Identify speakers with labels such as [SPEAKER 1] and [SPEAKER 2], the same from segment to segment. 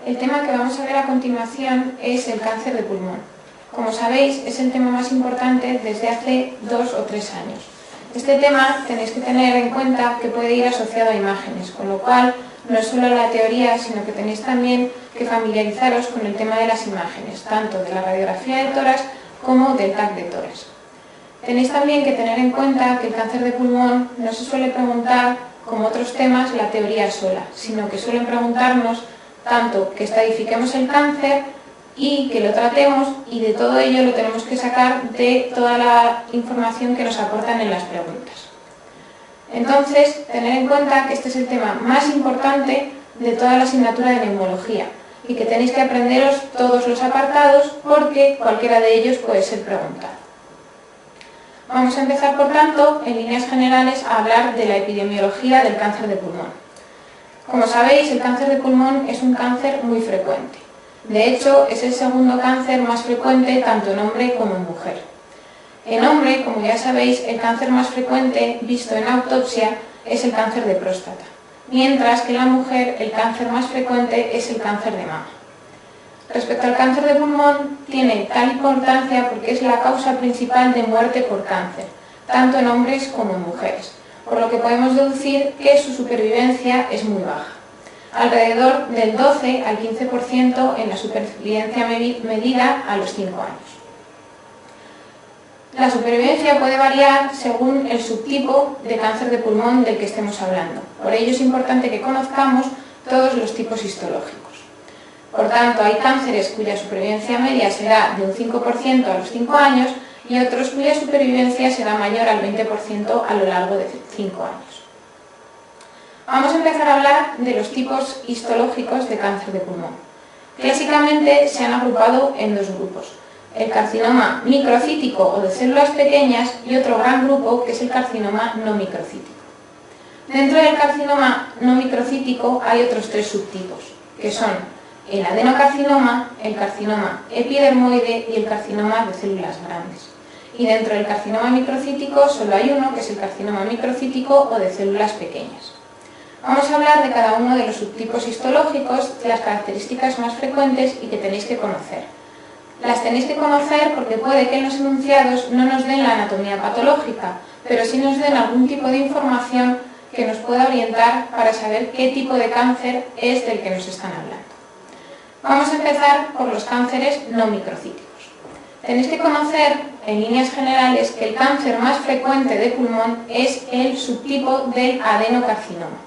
[SPEAKER 1] El tema que vamos a ver a continuación es el cáncer de pulmón. Como sabéis, es el tema más importante desde hace 2 o 3 años. Este tema tenéis que tener en cuenta que puede ir asociado a imágenes, con lo cual no es solo la teoría, sino que tenéis también que familiarizaros con el tema de las imágenes, tanto de la radiografía de tórax como del TAC de tórax. Tenéis también que tener en cuenta que el cáncer de pulmón no se suele preguntar, como otros temas, la teoría sola, sino que suelen preguntarnos tanto que estadifiquemos el cáncer y que lo tratemos, y de todo ello lo tenemos que sacar de toda la información que nos aportan en las preguntas. Entonces, tener en cuenta que este es el tema más importante de toda la asignatura de neumología y que tenéis que aprenderos todos los apartados porque cualquiera de ellos puede ser preguntado. Vamos a empezar, por tanto, en líneas generales a hablar de la epidemiología del cáncer de pulmón. Como sabéis, el cáncer de pulmón es un cáncer muy frecuente. De hecho, es el segundo cáncer más frecuente tanto en hombre como en mujer. En hombre, como ya sabéis, el cáncer más frecuente visto en autopsia es el cáncer de próstata, mientras que en la mujer el cáncer más frecuente es el cáncer de mama. Respecto al cáncer de pulmón, tiene tal importancia porque es la causa principal de muerte por cáncer, tanto en hombres como en mujeres, por lo que podemos deducir que su supervivencia es muy baja, alrededor del 12 al 15% en la supervivencia medida a los 5 años. La supervivencia puede variar según el subtipo de cáncer de pulmón del que estemos hablando. Por ello es importante que conozcamos todos los tipos histológicos. Por tanto, hay cánceres cuya supervivencia media será de un 5% a los 5 años y otros cuya supervivencia será mayor al 20% a lo largo de 5 años. Vamos a empezar a hablar de los tipos histológicos de cáncer de pulmón. Clásicamente se han agrupado en 2 grupos: el carcinoma microcítico o de células pequeñas y otro gran grupo que es el carcinoma no microcítico. Dentro del carcinoma no microcítico hay otros 3 subtipos, que son el adenocarcinoma, el carcinoma epidermoide y el carcinoma de células grandes. Y dentro del carcinoma microcítico solo hay uno, que es el carcinoma microcítico o de células pequeñas. Vamos a hablar de cada uno de los subtipos histológicos, de las características más frecuentes y que tenéis que conocer. Las tenéis que conocer porque puede que en los enunciados no nos den la anatomía patológica, pero sí nos den algún tipo de información que nos pueda orientar para saber qué tipo de cáncer es del que nos están hablando. Vamos a empezar por los cánceres no microcíticos. Tenéis que conocer, en líneas generales, que el cáncer más frecuente de pulmón es el subtipo del adenocarcinoma.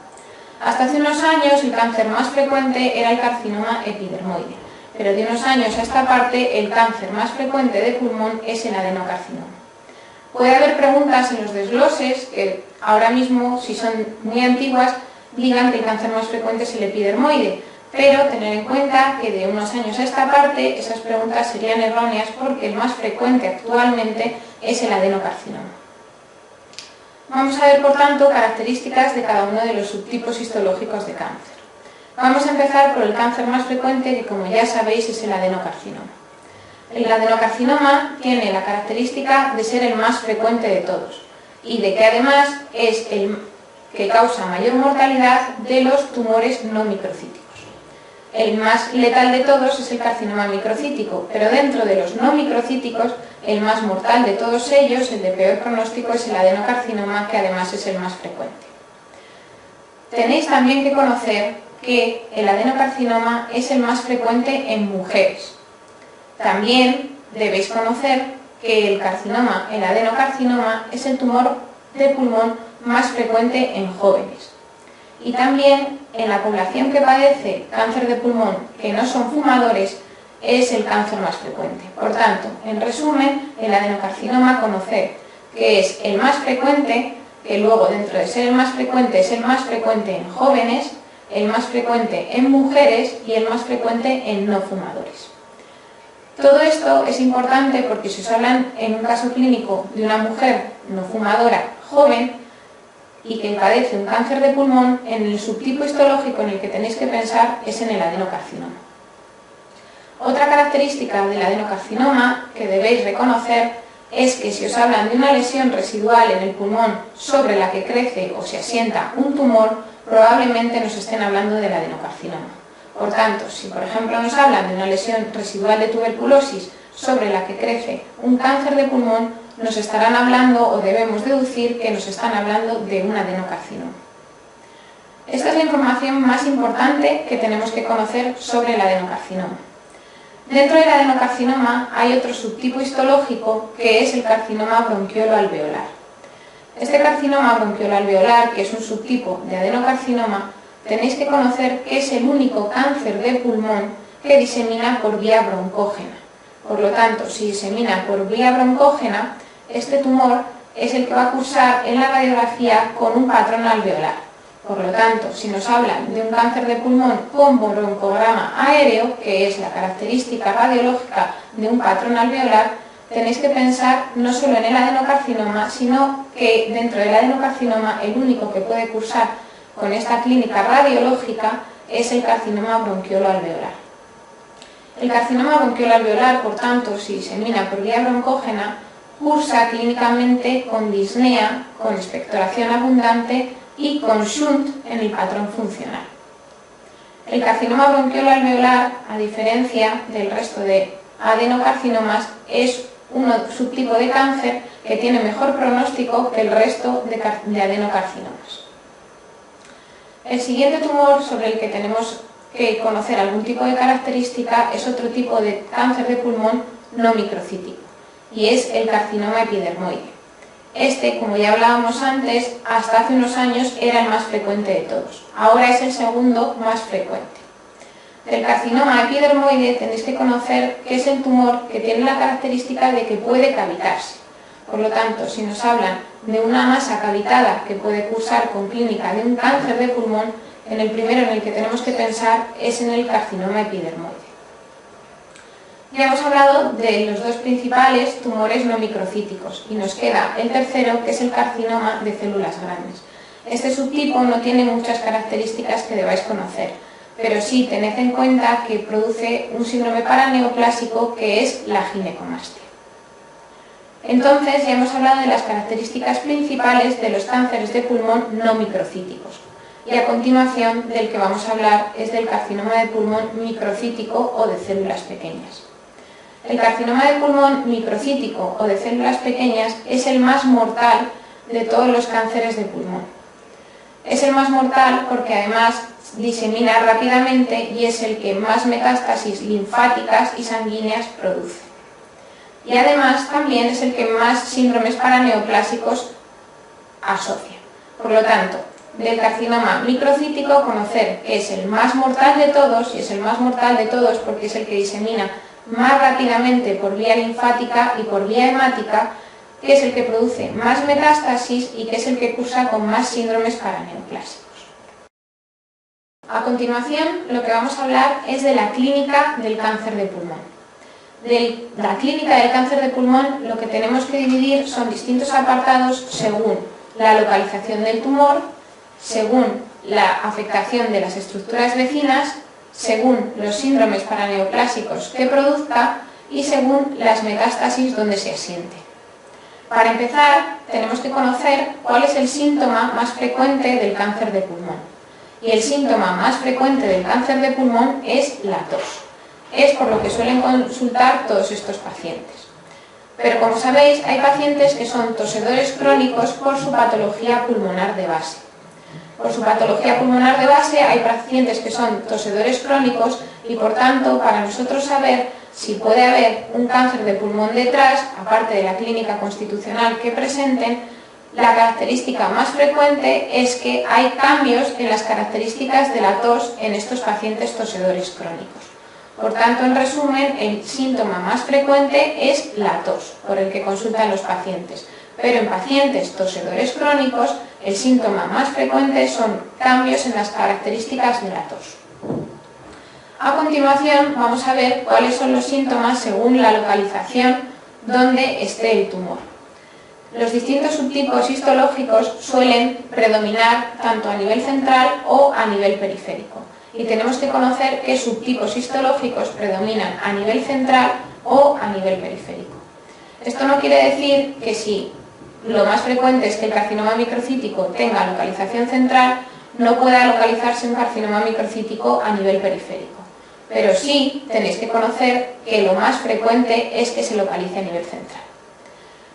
[SPEAKER 1] Hasta hace unos años el cáncer más frecuente era el carcinoma epidermoide, pero de unos años a esta parte el cáncer más frecuente de pulmón es el adenocarcinoma. Puede haber preguntas en los desgloses que ahora mismo, si son muy antiguas, digan que el cáncer más frecuente es el epidermoide, pero tener en cuenta que de unos años a esta parte esas preguntas serían erróneas porque el más frecuente actualmente es el adenocarcinoma. Vamos a ver, por tanto, características de cada uno de los subtipos histológicos de cáncer. Vamos a empezar por el cáncer más frecuente, que como ya sabéis es el adenocarcinoma. El adenocarcinoma tiene la característica de ser el más frecuente de todos y de que además es el que causa mayor mortalidad de los tumores no microcíticos. El más letal de todos es el carcinoma microcítico, pero dentro de los no microcíticos, el más mortal de todos ellos, el de peor pronóstico, es el adenocarcinoma, que además es el más frecuente. Tenéis también que conocer que el adenocarcinoma es el más frecuente en mujeres. También debéis conocer que el adenocarcinoma, es el tumor de pulmón más frecuente en jóvenes. Y también en la población que padece cáncer de pulmón que no son fumadores es el cáncer más frecuente. Por tanto, en resumen, el adenocarcinoma, conocer que es el más frecuente, que luego dentro de ser el más frecuente es el más frecuente en jóvenes, el más frecuente en mujeres y el más frecuente en no fumadores. Todo esto es importante porque si os hablan en un caso clínico de una mujer no fumadora joven y que padece un cáncer de pulmón, en el subtipo histológico en el que tenéis que pensar es en el adenocarcinoma. Otra característica del adenocarcinoma que debéis reconocer es que si os hablan de una lesión residual en el pulmón sobre la que crece o se asienta un tumor, probablemente nos estén hablando del adenocarcinoma. Por tanto, si por ejemplo nos hablan de una lesión residual de tuberculosis sobre la que crece un cáncer de pulmón, nos estarán hablando o debemos deducir que nos están hablando de un adenocarcinoma. Esta es la información más importante que tenemos que conocer sobre el adenocarcinoma. Dentro del adenocarcinoma hay otro subtipo histológico que es el carcinoma bronquiolo-alveolar. Este carcinoma bronquiolo-alveolar, que es un subtipo de adenocarcinoma, tenéis que conocer que es el único cáncer de pulmón que disemina por vía broncógena. Por lo tanto, si disemina por vía broncógena, este tumor es el que va a cursar en la radiografía con un patrón alveolar. Por lo tanto, si nos hablan de un cáncer de pulmón con broncograma aéreo, que es la característica radiológica de un patrón alveolar, tenéis que pensar no solo en el adenocarcinoma, sino que dentro del adenocarcinoma el único que puede cursar con esta clínica radiológica es el carcinoma bronquiolo-alveolar. El carcinoma bronquiolo-alveolar, por tanto, si disemina por vía broncógena, cursa clínicamente con disnea, con expectoración abundante y con shunt en el patrón funcional. El carcinoma bronquiolo-alveolar, a diferencia del resto de adenocarcinomas, es un subtipo de cáncer que tiene mejor pronóstico que el resto de adenocarcinomas. El siguiente tumor sobre el que tenemos que conocer algún tipo de característica es otro tipo de cáncer de pulmón no microcítico, y es el carcinoma epidermoide. Este, como ya hablábamos antes, hasta hace unos años era el más frecuente de todos. Ahora es el segundo más frecuente. Del carcinoma epidermoide tenéis que conocer que es el tumor que tiene la característica de que puede cavitarse. Por lo tanto, si nos hablan de una masa cavitada que puede cursar con clínica de un cáncer de pulmón, en el primero en el que tenemos que pensar es en el carcinoma epidermoide. Ya hemos hablado de los dos principales tumores no microcíticos y nos queda el tercero, que es el carcinoma de células grandes. Este subtipo no tiene muchas características que debáis conocer, pero sí tened en cuenta que produce un síndrome paraneoplásico que es la ginecomastia. Entonces ya hemos hablado de las características principales de los cánceres de pulmón no microcíticos. Y a continuación del que vamos a hablar es del carcinoma de pulmón microcítico o de células pequeñas. El carcinoma de pulmón microcítico o de células pequeñas es el más mortal de todos los cánceres de pulmón. Es el más mortal porque además disemina rápidamente y es el que más metástasis linfáticas y sanguíneas produce. Y además también es el que más síndromes paraneoplásicos asocia. Por lo tanto, del carcinoma microcítico conocer que es el más mortal de todos, y es el más mortal de todos porque es el que disemina más rápidamente por vía linfática y por vía hemática, que es el que produce más metástasis y que es el que cursa con más síndromes paraneoplásicos. A continuación, lo que vamos a hablar es de la clínica del cáncer de pulmón. De la clínica del cáncer de pulmón lo que tenemos que dividir son distintos apartados según la localización del tumor, según la afectación de las estructuras vecinas, según los síndromes paraneoplásicos que produzca y según las metástasis donde se asiente. Para empezar, tenemos que conocer cuál es el síntoma más frecuente del cáncer de pulmón. Y el síntoma más frecuente del cáncer de pulmón es la tos. Es por lo que suelen consultar todos estos pacientes. Pero como sabéis, hay pacientes que son tosedores crónicos por su patología pulmonar de base. Por su patología pulmonar de base hay pacientes que son tosedores crónicos y por tanto para nosotros saber si puede haber un cáncer de pulmón detrás, aparte de la clínica constitucional que presenten, la característica más frecuente es que hay cambios en las características de la tos en estos pacientes tosedores crónicos. Por tanto, en resumen, el síntoma más frecuente es la tos, por el que consultan los pacientes. Pero en pacientes tosedores crónicos, el síntoma más frecuente son cambios en las características de la tos. A continuación, vamos a ver cuáles son los síntomas según la localización donde esté el tumor. Los distintos subtipos histológicos suelen predominar tanto a nivel central o a nivel periférico. Y tenemos que conocer qué subtipos histológicos predominan a nivel central o a nivel periférico. Esto no quiere decir que si lo más frecuente es que el carcinoma microcítico tenga localización central, no pueda localizarse un carcinoma microcítico a nivel periférico, pero sí tenéis que conocer que lo más frecuente es que se localice a nivel central.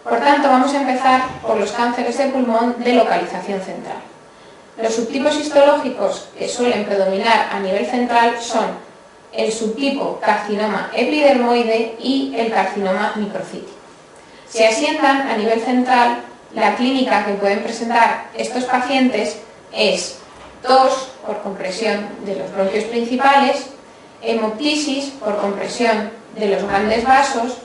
[SPEAKER 1] Por tanto, vamos a empezar por los cánceres de pulmón de localización central. Los subtipos histológicos que suelen predominar a nivel central son el subtipo carcinoma epidermoide y el carcinoma microcítico. Si asientan a nivel central, la clínica que pueden presentar estos pacientes es tos por compresión de los bronquios principales, hemoptisis por compresión de los grandes vasos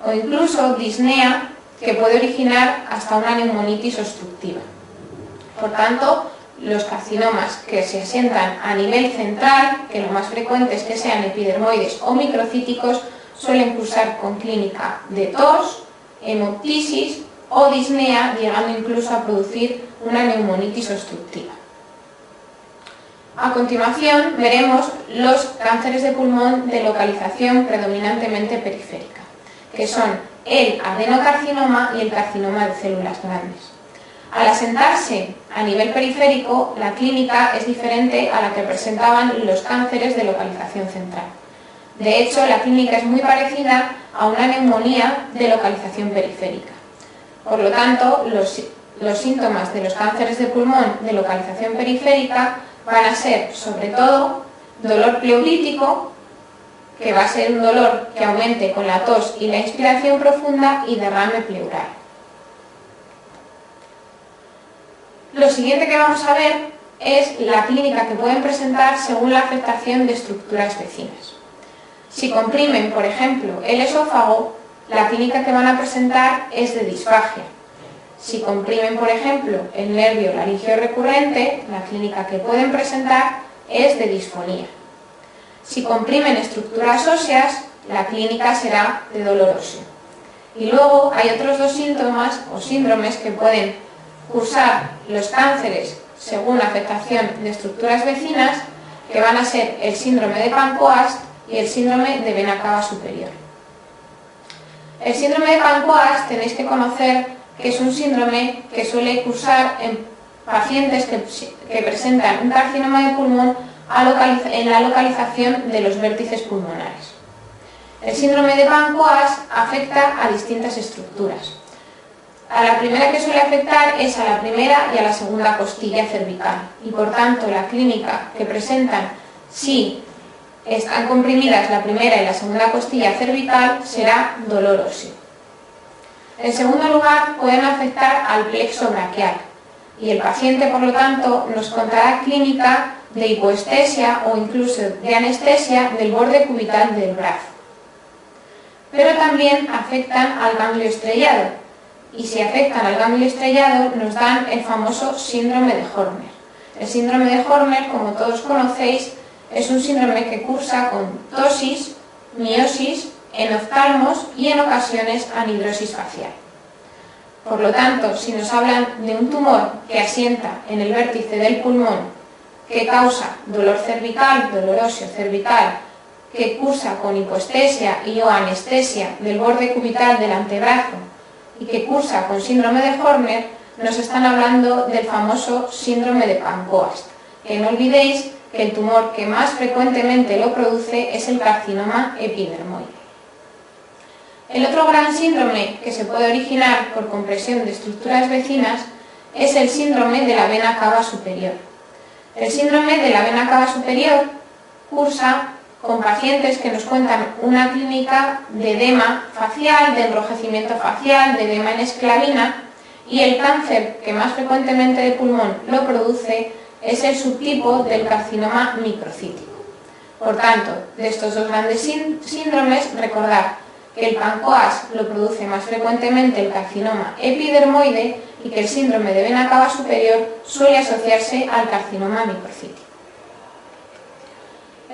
[SPEAKER 1] o incluso disnea que puede originar hasta una neumonitis obstructiva. Por tanto, los carcinomas que se asientan a nivel central, que lo más frecuente es que sean epidermoides o microcíticos, suelen cursar con clínica de tos, hemoptisis o disnea, llegando incluso a producir una neumonitis obstructiva. A continuación veremos los cánceres de pulmón de localización predominantemente periférica, que son el adenocarcinoma y el carcinoma de células grandes. Al asentarse a nivel periférico, la clínica es diferente a la que presentaban los cánceres de localización central. De hecho, la clínica es muy parecida a una neumonía de localización periférica. Por lo tanto, los síntomas de los cánceres de pulmón de localización periférica van a ser, sobre todo, dolor pleurítico, que va a ser un dolor que aumente con la tos y la inspiración profunda, y derrame pleural. Lo siguiente que vamos a ver es la clínica que pueden presentar según la afectación de estructuras vecinas. Si comprimen, por ejemplo, el esófago, la clínica que van a presentar es de disfagia. Si comprimen, por ejemplo, el nervio laringeo recurrente, la clínica que pueden presentar es de disfonía. Si comprimen estructuras óseas, la clínica será de dolor óseo. Y luego hay otros dos síntomas o síndromes que pueden cursar los cánceres según afectación de estructuras vecinas, que van a ser el síndrome de Pancoast y el síndrome de vena cava superior. El síndrome de Pancoast tenéis que conocer que es un síndrome que suele cursar en pacientes que presentan un carcinoma de pulmón en la localización de los vértices pulmonares. El síndrome de Pancoast afecta a distintas estructuras. A la primera que suele afectar es a la primera y a la segunda costilla cervical, y por tanto la clínica que presentan, si están comprimidas la primera y la segunda costilla cervical, será dolor óseo. En segundo lugar, pueden afectar al plexo braquial, y el paciente, por lo tanto, nos contará clínica de hipoestesia o incluso de anestesia del borde cubital del brazo. Pero también afectan al ganglio estrellado, y si afectan al ganglio estrellado nos dan el famoso síndrome de Horner. El síndrome de Horner, como todos conocéis, es un síndrome que cursa con ptosis, miosis, enoftalmos y en ocasiones anhidrosis facial. Por lo tanto, si nos hablan de un tumor que asienta en el vértice del pulmón, que causa dolor cervical, dolor óseo cervical, que cursa con hipoestesia y o anestesia del borde cubital del antebrazo y que cursa con síndrome de Horner, nos están hablando del famoso síndrome de Pancoast, que no olvidéis que el tumor que más frecuentemente lo produce es el carcinoma epidermoide. El otro gran síndrome que se puede originar por compresión de estructuras vecinas es el síndrome de la vena cava superior. El síndrome de la vena cava superior cursa con pacientes que nos cuentan una clínica de edema facial, de enrojecimiento facial, de edema en esclavina, y el cáncer que más frecuentemente de pulmón lo produce es el subtipo del carcinoma microcítico. Por tanto, de estos dos grandes síndromes, recordad que el Pancoast lo produce más frecuentemente el carcinoma epidermoide y que el síndrome de vena cava superior suele asociarse al carcinoma microcítico.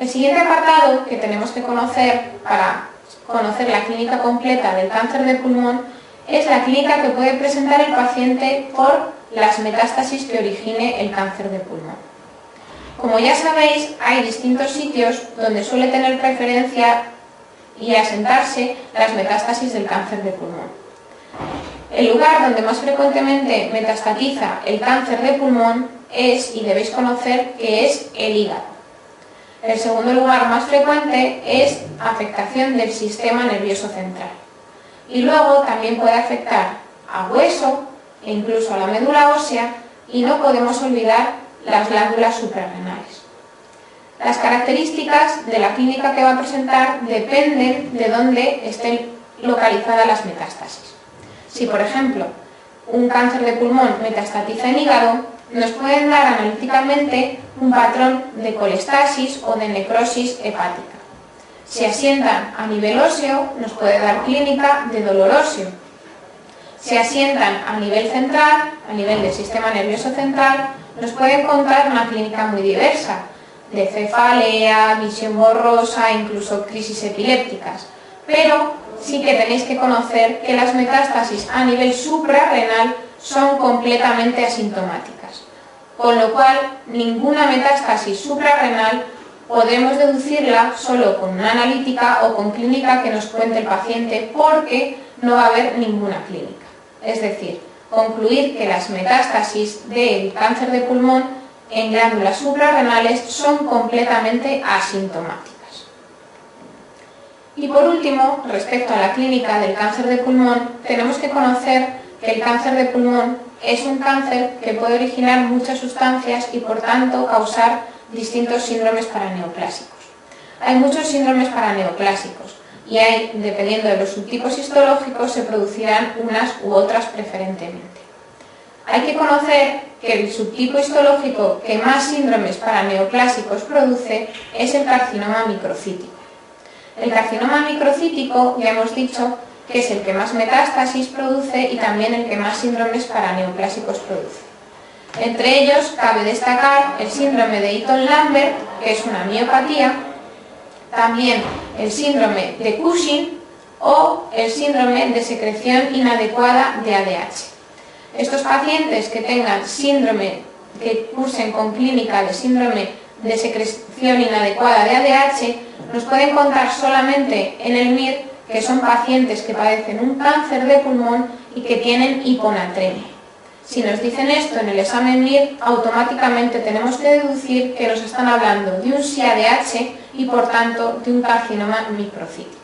[SPEAKER 1] El siguiente apartado que tenemos que conocer para conocer la clínica completa del cáncer de pulmón es la clínica que puede presentar el paciente por las metástasis que origine el cáncer de pulmón. Como ya sabéis, hay distintos sitios donde suele tener preferencia y asentarse las metástasis del cáncer de pulmón. El lugar donde más frecuentemente metastatiza el cáncer de pulmón es, y debéis conocer, que es el hígado. El segundo lugar más frecuente es afectación del sistema nervioso central. Y luego también puede afectar a hueso e incluso a la médula ósea, y no podemos olvidar las glándulas suprarrenales. Las características de la clínica que va a presentar dependen de dónde estén localizadas las metástasis. Si, por ejemplo, un cáncer de pulmón metastatiza en hígado, nos pueden dar analíticamente un patrón de colestasis o de necrosis hepática. Si asientan a nivel óseo, nos puede dar clínica de dolor óseo. Si asientan a nivel central, a nivel del sistema nervioso central, nos pueden contar una clínica muy diversa, de cefalea, visión borrosa, incluso crisis epilépticas. Pero sí que tenéis que conocer que las metástasis a nivel suprarrenal son completamente asintomáticas, con lo cual ninguna metástasis suprarrenal podemos deducirla solo con una analítica o con clínica que nos cuente el paciente, porque no va a haber ninguna clínica. Es decir, concluir que las metástasis del cáncer de pulmón en glándulas suprarrenales son completamente asintomáticas. Y por último, respecto a la clínica del cáncer de pulmón, tenemos que conocer que el cáncer de pulmón es un cáncer que puede originar muchas sustancias y por tanto causar distintos síndromes paraneoplásicos. Hay muchos síndromes paraneoplásicos y hay, dependiendo de los subtipos histológicos, se producirán unas u otras preferentemente. Hay que conocer que el subtipo histológico que más síndromes paraneoplásicos produce es el carcinoma microcítico. El carcinoma microcítico, ya hemos dicho, que es el que más metástasis produce y también el que más síndromes paraneoplásicos produce. Entre ellos cabe destacar el síndrome de Eaton-Lambert, que es una miopatía, también el síndrome de Cushing o el síndrome de secreción inadecuada de ADH. Estos pacientes que tengan síndrome, que cursen con clínica de síndrome de secreción inadecuada de ADH, nos pueden contar solamente en el MIR que son pacientes que padecen un cáncer de pulmón y que tienen hiponatremia. Si nos dicen esto en el examen MIR, automáticamente tenemos que deducir que nos están hablando de un SIADH y por tanto de un carcinoma microcítico.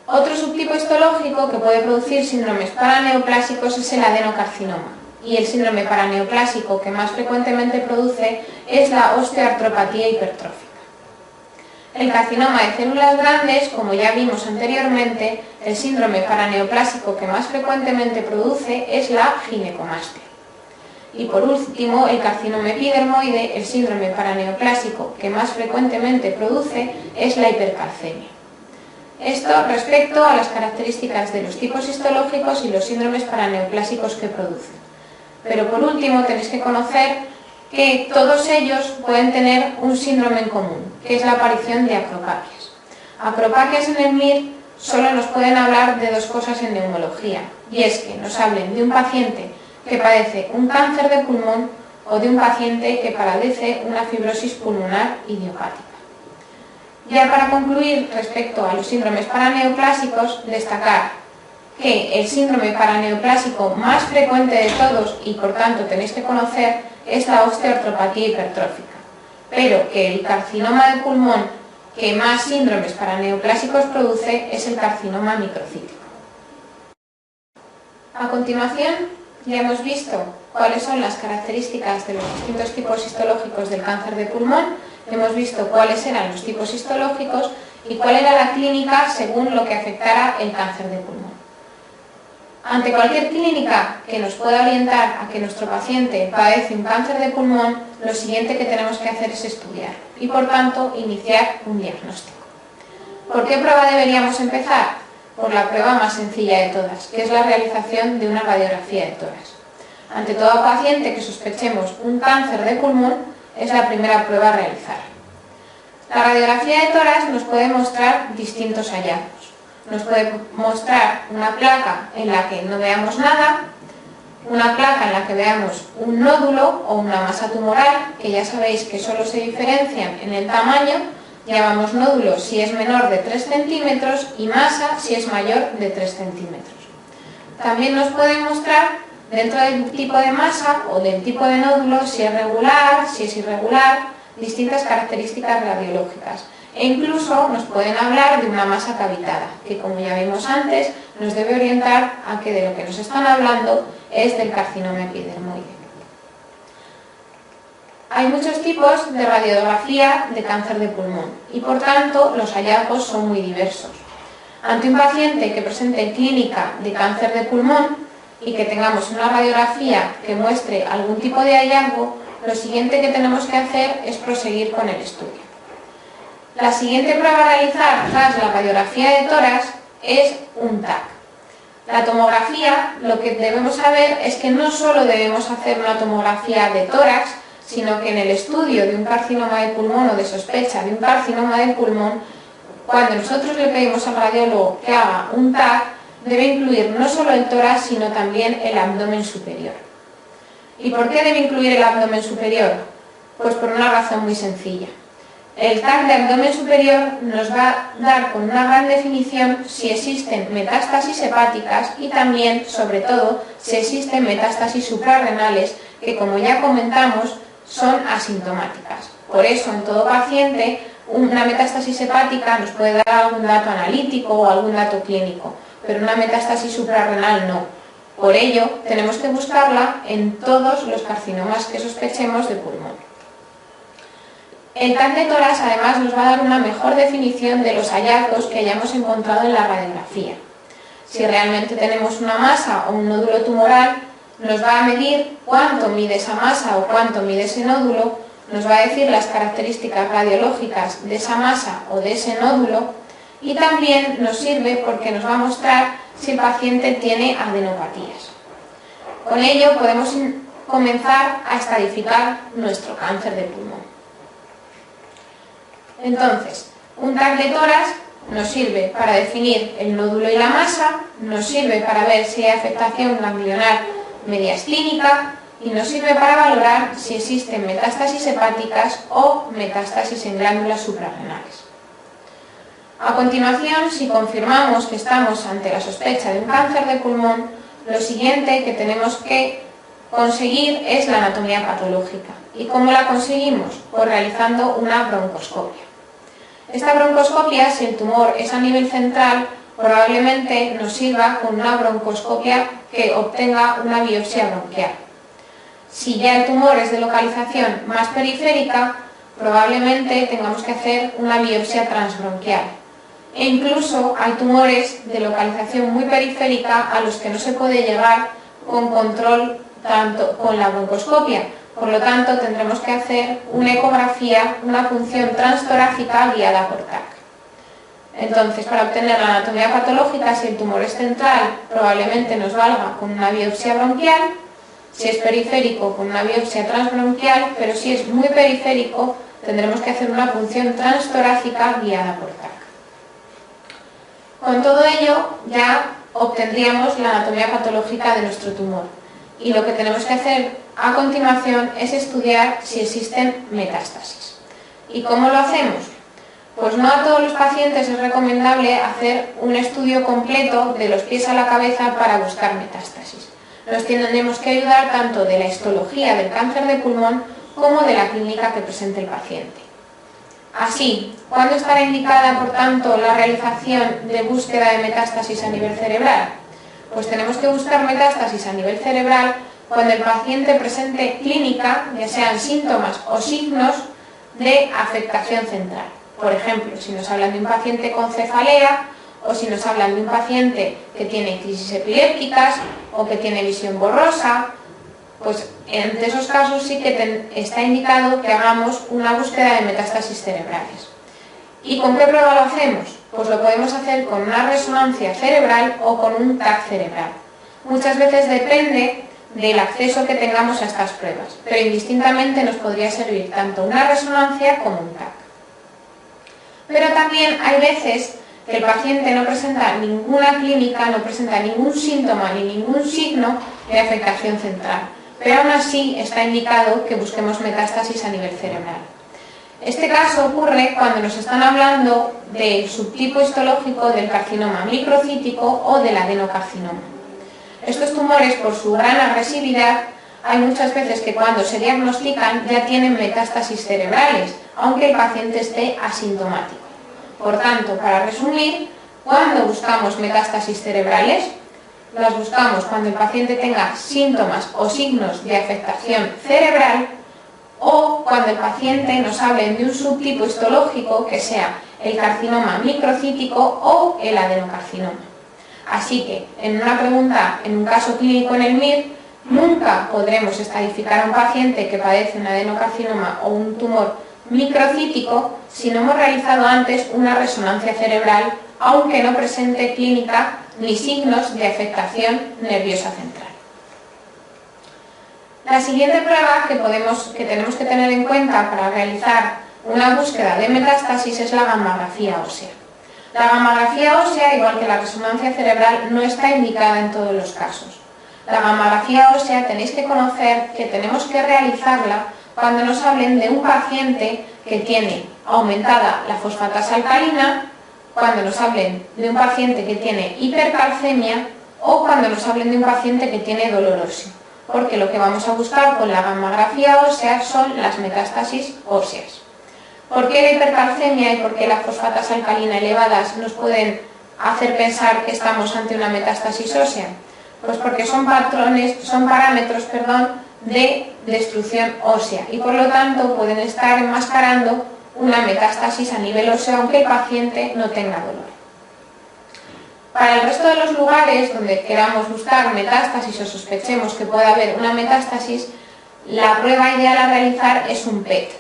[SPEAKER 1] Otro subtipo histológico que puede producir síndromes paraneoplásicos es el adenocarcinoma, y el síndrome paraneoplásico que más frecuentemente produce es la osteoartropatía hipertrófica. El carcinoma de células grandes, como ya vimos anteriormente, el síndrome paraneoplásico que más frecuentemente produce es la ginecomastia. Y por último, el carcinoma epidermoide, el síndrome paraneoplásico que más frecuentemente produce es la hipercalcemia. Esto respecto a las características de los tipos histológicos y los síndromes paraneoplásicos que producen. Pero por último tenéis que conocer que todos ellos pueden tener un síndrome en común, que es la aparición de acropaquias. Acropaquias en el MIR solo nos pueden hablar de dos cosas en neumología, y es que nos hablen de un paciente que padece un cáncer de pulmón o de un paciente que padece una fibrosis pulmonar idiopática. Ya para concluir, respecto a los síndromes paraneoplásicos, destacar que el síndrome paraneoplásico más frecuente de todos, y por tanto tenéis que conocer, es la osteoartropatía hipertrófica, pero que el carcinoma de pulmón que más síndromes paraneoplásicos produce es el carcinoma microcítico. A continuación, ya hemos visto cuáles son las características de los distintos tipos histológicos del cáncer de pulmón, hemos visto cuáles eran los tipos histológicos y cuál era la clínica según lo que afectara el cáncer de pulmón. Ante cualquier clínica que nos pueda orientar a que nuestro paciente padece un cáncer de pulmón, lo siguiente que tenemos que hacer es estudiar y, por tanto, iniciar un diagnóstico. ¿Por qué prueba deberíamos empezar? Por la prueba más sencilla de todas, que es la realización de una radiografía de tórax. Ante todo paciente que sospechemos un cáncer de pulmón, es la primera prueba a realizar. La radiografía de tórax nos puede mostrar distintos hallazgos. Nos puede mostrar una placa en la que no veamos nada, una placa en la que veamos un nódulo o una masa tumoral, que ya sabéis que solo se diferencian en el tamaño. Llamamos nódulo si es menor de 3 centímetros y masa si es mayor de 3 centímetros. También nos puede mostrar dentro del tipo de masa o del tipo de nódulo, si es regular, si es irregular, distintas características radiológicas. E incluso nos pueden hablar de una masa cavitada, que como ya vimos antes, nos debe orientar a que de lo que nos están hablando es del carcinoma epidermoide. Hay muchos tipos de radiografía de cáncer de pulmón y por tanto los hallazgos son muy diversos. Ante un paciente que presente clínica de cáncer de pulmón y que tengamos una radiografía que muestre algún tipo de hallazgo, lo siguiente que tenemos que hacer es proseguir con el estudio. La siguiente prueba a realizar tras la radiografía de tórax es un TAC. La tomografía, lo que debemos saber es que no solo debemos hacer una tomografía de tórax, sino que en el estudio de un carcinoma de pulmón o de sospecha de un carcinoma de pulmón, cuando nosotros le pedimos al radiólogo que haga un TAC, debe incluir no solo el tórax, sino también el abdomen superior. ¿Y por qué debe incluir el abdomen superior? Pues por una razón muy sencilla. El TAC de abdomen superior nos va a dar con una gran definición si existen metástasis hepáticas y también, sobre todo, si existen metástasis suprarrenales, que como ya comentamos, son asintomáticas. Por eso, en todo paciente, una metástasis hepática nos puede dar algún dato analítico o algún dato clínico, pero una metástasis suprarrenal no. Por ello, tenemos que buscarla en todos los carcinomas que sospechemos de pulmón. El TAC de tórax además nos va a dar una mejor definición de los hallazgos que hayamos encontrado en la radiografía. Si realmente tenemos una masa o un nódulo tumoral, nos va a medir cuánto mide esa masa o cuánto mide ese nódulo, nos va a decir las características radiológicas de esa masa o de ese nódulo y también nos sirve porque nos va a mostrar si el paciente tiene adenopatías. Con ello podemos comenzar a estadificar nuestro cáncer de pulmón. Entonces, un TAC de tórax nos sirve para definir el nódulo y la masa, nos sirve para ver si hay afectación ganglionar mediastínica y nos sirve para valorar si existen metástasis hepáticas o metástasis en glándulas suprarrenales. A continuación, si confirmamos que estamos ante la sospecha de un cáncer de pulmón, lo siguiente que tenemos que conseguir es la anatomía patológica. ¿Y cómo la conseguimos? Pues realizando una broncoscopia. Esta broncoscopia, si el tumor es a nivel central, probablemente nos sirva con una broncoscopia que obtenga una biopsia bronquial. Si ya el tumor es de localización más periférica, probablemente tengamos que hacer una biopsia transbronquial. E incluso hay tumores de localización muy periférica a los que no se puede llegar con control tanto con la broncoscopia. Por lo tanto, tendremos que hacer una ecografía, una punción transtorácica guiada por TAC. Entonces, para obtener la anatomía patológica, si el tumor es central, probablemente nos valga con una biopsia bronquial, si es periférico, con una biopsia transbronquial, pero si es muy periférico, tendremos que hacer una punción transtorácica guiada por TAC. Con todo ello, ya obtendríamos la anatomía patológica de nuestro tumor. Y lo que tenemos que hacer a continuación es estudiar si existen metástasis. ¿Y cómo lo hacemos? Pues no a todos los pacientes es recomendable hacer un estudio completo de los pies a la cabeza para buscar metástasis. Nos tendremos que ayudar tanto de la histología del cáncer de pulmón como de la clínica que presente el paciente. Así, ¿cuándo estará indicada, por tanto, la realización de búsqueda de metástasis a nivel cerebral? Pues tenemos que buscar metástasis a nivel cerebral cuando el paciente presente clínica, ya sean síntomas o signos de afectación central. Por ejemplo, si nos hablan de un paciente con cefalea o si nos hablan de un paciente que tiene crisis epilépticas o que tiene visión borrosa, pues en esos casos sí que está indicado que hagamos una búsqueda de metástasis cerebrales. ¿Y con qué prueba lo hacemos? Pues lo podemos hacer con una resonancia cerebral o con un TAC cerebral. Muchas veces depende del acceso que tengamos a estas pruebas, pero indistintamente nos podría servir tanto una resonancia como un TAC. Pero también hay veces que el paciente no presenta ninguna clínica, no presenta ningún síntoma ni ningún signo de afectación central, pero aún así está indicado que busquemos metástasis a nivel cerebral. Este caso ocurre cuando nos están hablando del subtipo histológico del carcinoma microcítico o del adenocarcinoma. Estos tumores, por su gran agresividad, hay muchas veces que cuando se diagnostican ya tienen metástasis cerebrales, aunque el paciente esté asintomático. Por tanto, para resumir, cuando buscamos metástasis cerebrales, las buscamos cuando el paciente tenga síntomas o signos de afectación cerebral o cuando el paciente nos hable de un subtipo histológico que sea el carcinoma microcítico o el adenocarcinoma. Así que, en una pregunta, en un caso clínico en el MIR, nunca podremos estadificar a un paciente que padece un adenocarcinoma o un tumor microcítico si no hemos realizado antes una resonancia cerebral, aunque no presente clínica ni signos de afectación nerviosa central. La siguiente prueba que tenemos que tener en cuenta para realizar una búsqueda de metástasis es la gammagrafía ósea. La gammagrafía ósea, igual que la resonancia cerebral, no está indicada en todos los casos. La gammagrafía ósea tenéis que conocer que tenemos que realizarla cuando nos hablen de un paciente que tiene aumentada la fosfatasa alcalina, cuando nos hablen de un paciente que tiene hipercalcemia o cuando nos hablen de un paciente que tiene dolor óseo, porque lo que vamos a buscar con la gammagrafía ósea son las metástasis óseas. ¿Por qué la hipercalcemia y por qué la fosfatasa alcalina elevadas nos pueden hacer pensar que estamos ante una metástasis ósea? Pues porque son parámetros de destrucción ósea y por lo tanto pueden estar enmascarando una metástasis a nivel óseo aunque el paciente no tenga dolor. Para el resto de los lugares donde queramos buscar metástasis o sospechemos que pueda haber una metástasis, la prueba ideal a realizar es un PET.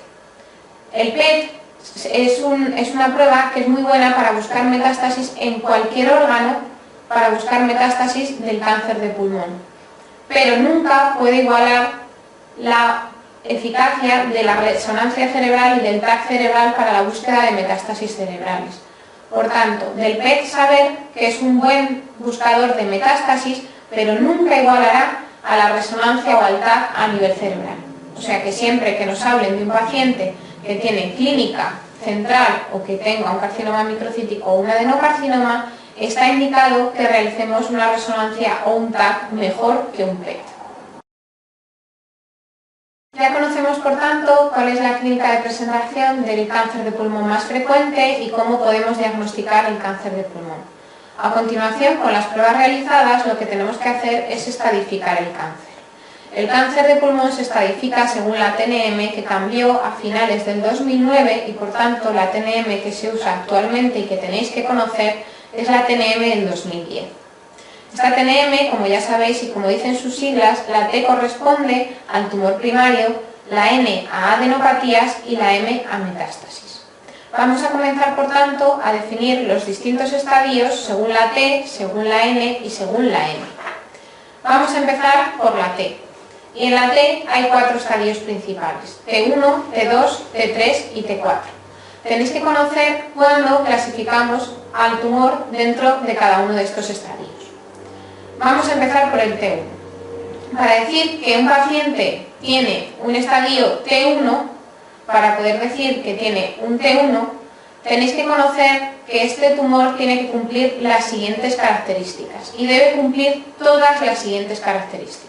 [SPEAKER 1] El PET es una prueba que es muy buena para buscar metástasis en cualquier órgano, para buscar metástasis del cáncer de pulmón, pero nunca puede igualar la eficacia de la resonancia cerebral y del TAC cerebral para la búsqueda de metástasis cerebrales. Por tanto, del PET saber que es un buen buscador de metástasis, pero nunca igualará a la resonancia o al TAC a nivel cerebral. O sea que siempre que nos hablen de un paciente que tiene clínica central o que tenga un carcinoma microcítico o un adenocarcinoma, está indicado que realicemos una resonancia o un TAC mejor que un PET. Ya conocemos, por tanto, cuál es la clínica de presentación del cáncer de pulmón más frecuente y cómo podemos diagnosticar el cáncer de pulmón. A continuación, con las pruebas realizadas, lo que tenemos que hacer es estadificar el cáncer. El cáncer de pulmón se estadifica según la TNM, que cambió a finales del 2009 y, por tanto, la TNM que se usa actualmente y que tenéis que conocer es la TNM del 2010. Esta TNM, como ya sabéis y como dicen sus siglas, la T corresponde al tumor primario, la N a adenopatías y la M a metástasis. Vamos a comenzar, por tanto, a definir los distintos estadios según la T, según la N y según la M. Vamos a empezar por la T. Y en la T hay 4 estadios principales: T1, T2, T3 y T4. Tenéis que conocer cuándo clasificamos al tumor dentro de cada uno de estos estadios. Vamos a empezar por el T1. Para decir que un paciente tiene un estadio T1, para poder decir que tiene un T1, tenéis que conocer que este tumor tiene que cumplir las siguientes características y debe cumplir todas las siguientes características.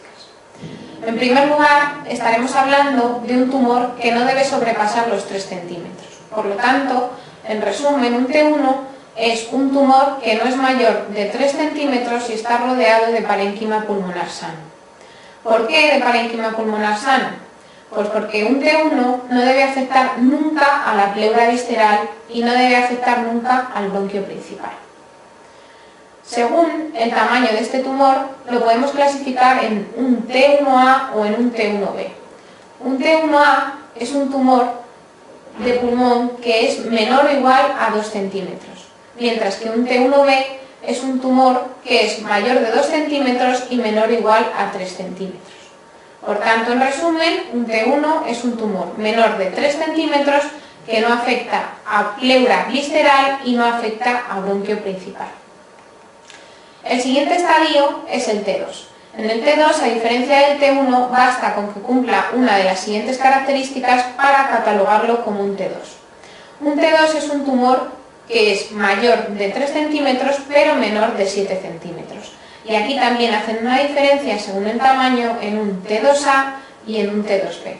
[SPEAKER 1] En primer lugar, estaremos hablando de un tumor que no debe sobrepasar los 3 centímetros. Por lo tanto, en resumen, un T1 es un tumor que no es mayor de 3 centímetros y está rodeado de parénquima pulmonar sano. ¿Por qué de parénquima pulmonar sano? Pues porque un T1 no debe afectar nunca a la pleura visceral y no debe afectar nunca al bronquio principal. Según el tamaño de este tumor, lo podemos clasificar en un T1A o en un T1B. Un T1A es un tumor de pulmón que es menor o igual a 2 centímetros, mientras que un T1B es un tumor que es mayor de 2 centímetros y menor o igual a 3 centímetros. Por tanto, en resumen, un T1 es un tumor menor de 3 centímetros que no afecta a pleura visceral y no afecta a bronquio principal. El siguiente estadio es el T2. En el T2, a diferencia del T1, basta con que cumpla una de las siguientes características para catalogarlo como un T2. Un T2 es un tumor que es mayor de 3 centímetros pero menor de 7 centímetros. y aquí también hacen una diferencia según el tamaño en un T2A y en un T2B.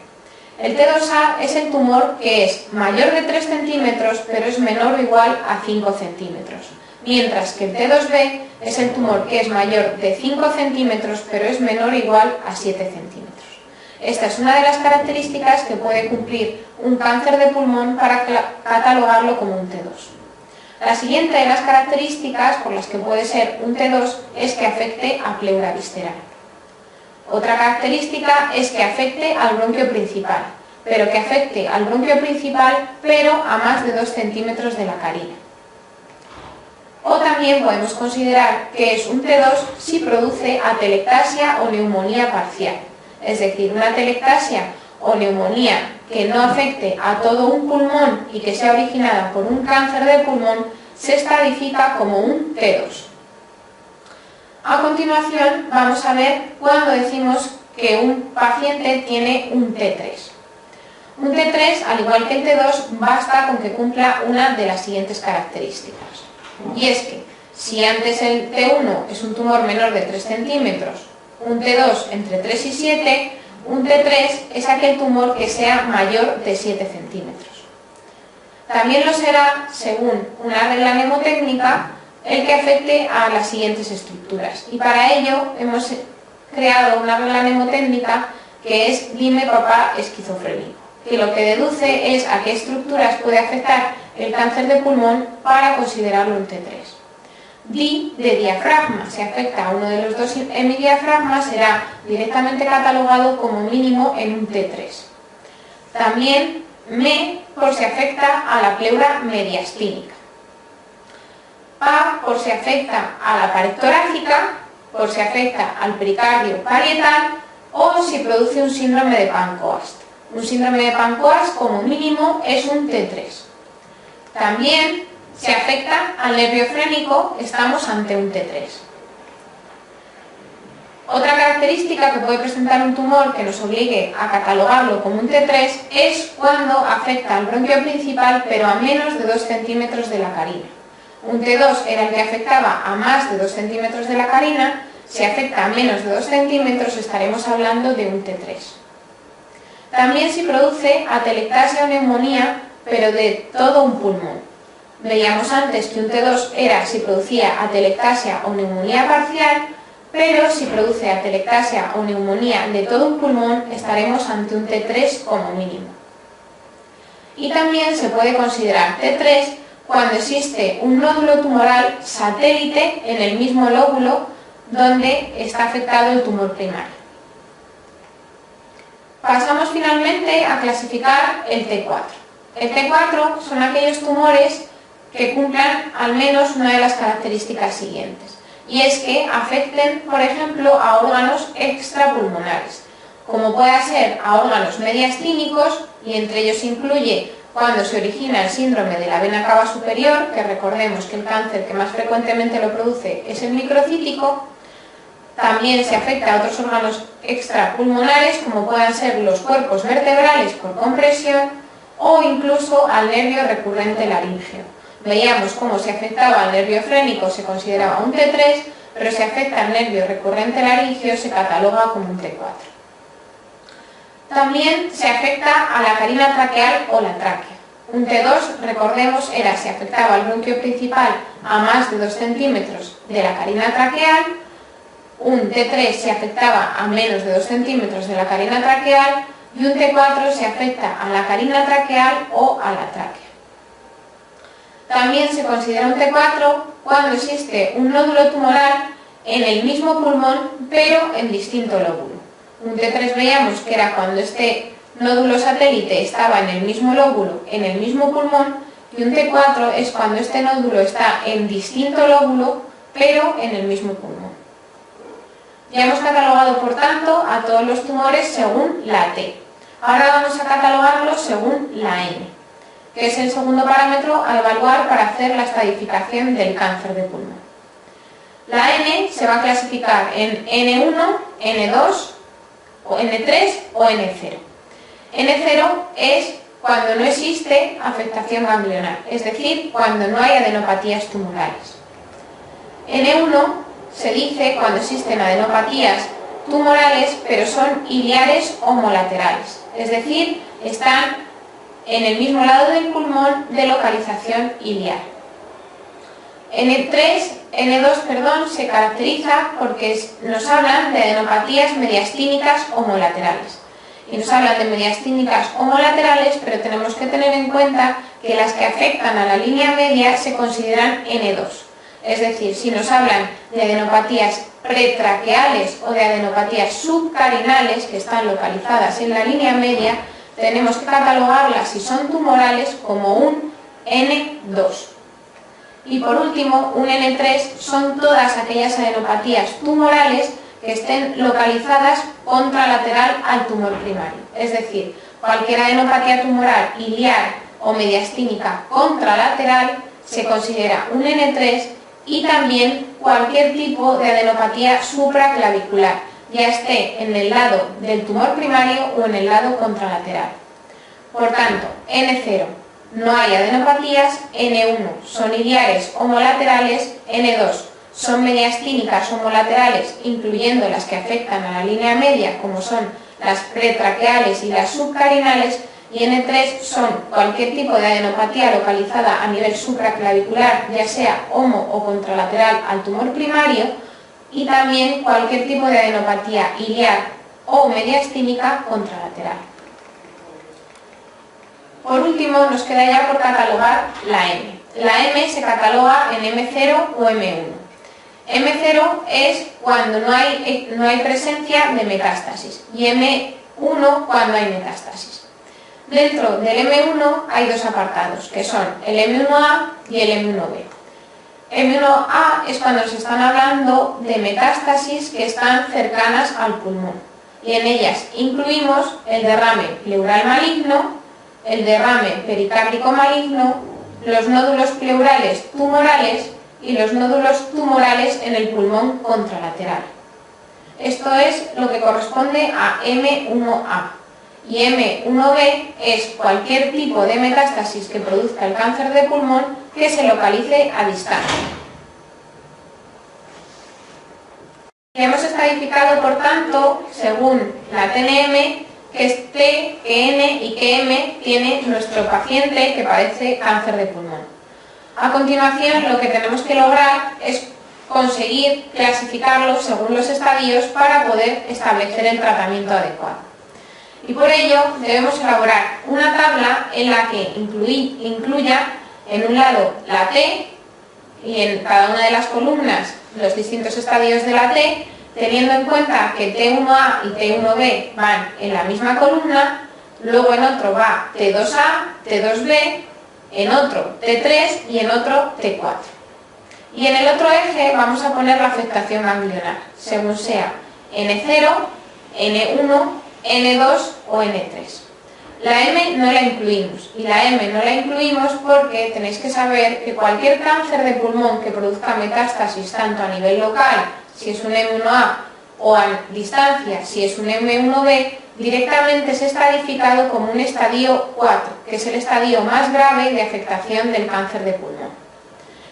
[SPEAKER 1] El T2A es el tumor que es mayor de 3 centímetros pero es menor o igual a 5 centímetros, mientras que el T2B es el tumor que es mayor de 5 centímetros pero es menor o igual a 7 centímetros. Esta es una de las características que puede cumplir un cáncer de pulmón para catalogarlo como un T2. La siguiente de las características por las que puede ser un T2 es que afecte a pleura visceral. Otra característica es que afecte al bronquio principal, pero que afecte al bronquio principal pero a más de 2 centímetros de la carina. O también podemos considerar que es un T2 si produce atelectasia o neumonía parcial, es decir, una atelectasia o neumonía que no afecte a todo un pulmón y que sea originada por un cáncer de pulmón, se estadifica como un T2. A continuación vamos a ver cuándo decimos que un paciente tiene un T3. Un T3, al igual que el T2, basta con que cumpla una de las siguientes características. Y es que si antes el T1 es un tumor menor de 3 centímetros, un T2 entre 3 y 7, un T3 es aquel tumor que sea mayor de 7 centímetros. También lo será, según una regla mnemotécnica, el que afecte a las siguientes estructuras. Y para ello hemos creado una regla mnemotécnica que es dime papá esquizofrénico, que lo que deduce es a qué estructuras puede afectar el cáncer de pulmón para considerarlo un T3. Di de diafragma, si afecta a uno de los dos hemidiafragmas será directamente catalogado como mínimo en un T3. También me por si afecta a la pleura mediastínica. Pa por si afecta a la pared torácica, por si afecta al pericardio parietal o si produce un síndrome de Pancoast. Un síndrome de Pancoast como mínimo es un T3. También si afecta al nervio frénico, estamos ante un T3. Otra característica que puede presentar un tumor que nos obligue a catalogarlo como un T3 es cuando afecta al bronquio principal pero a menos de 2 centímetros de la carina. Un T2 era el que afectaba a más de 2 centímetros de la carina, si afecta a menos de 2 centímetros estaremos hablando de un T3. También si produce atelectasia o neumonía pero de todo un pulmón. Veíamos antes que un T2 era si producía atelectasia o neumonía parcial, pero si produce atelectasia o neumonía de todo un pulmón estaremos ante un T3 como mínimo. Y también se puede considerar T3 cuando existe un nódulo tumoral satélite en el mismo lóbulo donde está afectado el tumor primario. Pasamos finalmente a clasificar el T4. El T4 son aquellos tumores que cumplan al menos una de las características siguientes, y es que afecten, por ejemplo, a órganos extrapulmonares, como pueda ser a órganos mediastínicos, y entre ellos incluye cuando se origina el síndrome de la vena cava superior, que recordemos que el cáncer que más frecuentemente lo produce es el microcítico. También se afecta a otros órganos extrapulmonares, como puedan ser los cuerpos vertebrales por compresión, o incluso al nervio recurrente laríngeo. Veíamos cómo si afectaba al nervio frénico se consideraba un T3, pero si afecta al nervio recurrente laríngeo se cataloga como un T4. También se afecta a la carina traqueal o la tráquea. Un T2, recordemos, era si afectaba al bronquio principal a más de 2 centímetros de la carina traqueal. Un T3 si afectaba a menos de 2 centímetros de la carina traqueal y un T4 si afecta a la carina traqueal o a la tráquea. También se considera un T4 cuando existe un nódulo tumoral en el mismo pulmón pero en distinto lóbulo. Un T3 veíamos que era cuando este nódulo satélite estaba en el mismo lóbulo, en el mismo pulmón, y un T4 es cuando este nódulo está en distinto lóbulo pero en el mismo pulmón. Ya hemos catalogado, por tanto, a todos los tumores según la T. Ahora vamos a catalogarlos según la N, que es el segundo parámetro a evaluar para hacer la estadificación del cáncer de pulmón. La N se va a clasificar en N1, N2, o N3 o N0. N0 es cuando no existe afectación ganglionar, es decir, cuando no hay adenopatías tumorales. N1 se dice cuando existen adenopatías tumorales, pero son iliares homolaterales, es decir, están en el mismo lado del pulmón de localización iliar. N2 se caracteriza porque nos hablan de adenopatías mediastínicas homolaterales. Y nos hablan de mediastínicas homolaterales, pero tenemos que tener en cuenta que las que afectan a la línea media se consideran N2. Es decir, si nos hablan de adenopatías pretraqueales o de adenopatías subcarinales que están localizadas en la línea media, tenemos que catalogarlas, si son tumorales, como un N2. Y por último, un N3 son todas aquellas adenopatías tumorales que estén localizadas contralateral al tumor primario. Es decir, cualquier adenopatía tumoral iliar o mediastínica contralateral se considera un N3, y también cualquier tipo de adenopatía supraclavicular, ya esté en el lado del tumor primario o en el lado contralateral. Por tanto, N0, no hay adenopatías. N1 son iliares homolaterales. N2 son mediastínicas homolaterales, incluyendo las que afectan a la línea media, como son las pretraqueales y las subcarinales. Y N3 son cualquier tipo de adenopatía localizada a nivel supraclavicular, ya sea homo o contralateral al tumor primario, y también cualquier tipo de adenopatía iliar o mediastínica contralateral. Por último, nos queda ya por catalogar la M. La M se cataloga en M0 o M1. M0 es cuando no hay presencia de metástasis, y M1 cuando hay metástasis. Dentro del M1 hay dos apartados, que son el M1A y el M1B. M1A es cuando nos están hablando de metástasis que están cercanas al pulmón, y en ellas incluimos el derrame pleural maligno, el derrame pericárdico maligno, los nódulos pleurales tumorales y los nódulos tumorales en el pulmón contralateral. Esto es lo que corresponde a M1A. Y M1B es cualquier tipo de metástasis que produzca el cáncer de pulmón que se localice a distancia. Y hemos estadificado, por tanto, según la TNM, que es T, que N y que M tiene nuestro paciente que padece cáncer de pulmón. A continuación, lo que tenemos que lograr es conseguir clasificarlos según los estadios para poder establecer el tratamiento adecuado. Y por ello debemos elaborar una tabla en la que incluya en un lado la T y en cada una de las columnas los distintos estadios de la T, teniendo en cuenta que T1A y T1B van en la misma columna. Luego en otro va T2A, T2B, en otro T3 y en otro T4. Y en el otro eje vamos a poner la afectación ganglionar, según sea N0, N1, N2 o N3. La M no la incluimos, y la M no la incluimos porque tenéis que saber que cualquier cáncer de pulmón que produzca metástasis tanto a nivel local, si es un M1A, o a distancia, si es un M1B, directamente es estadificado como un estadio 4, que es el estadio más grave de afectación del cáncer de pulmón.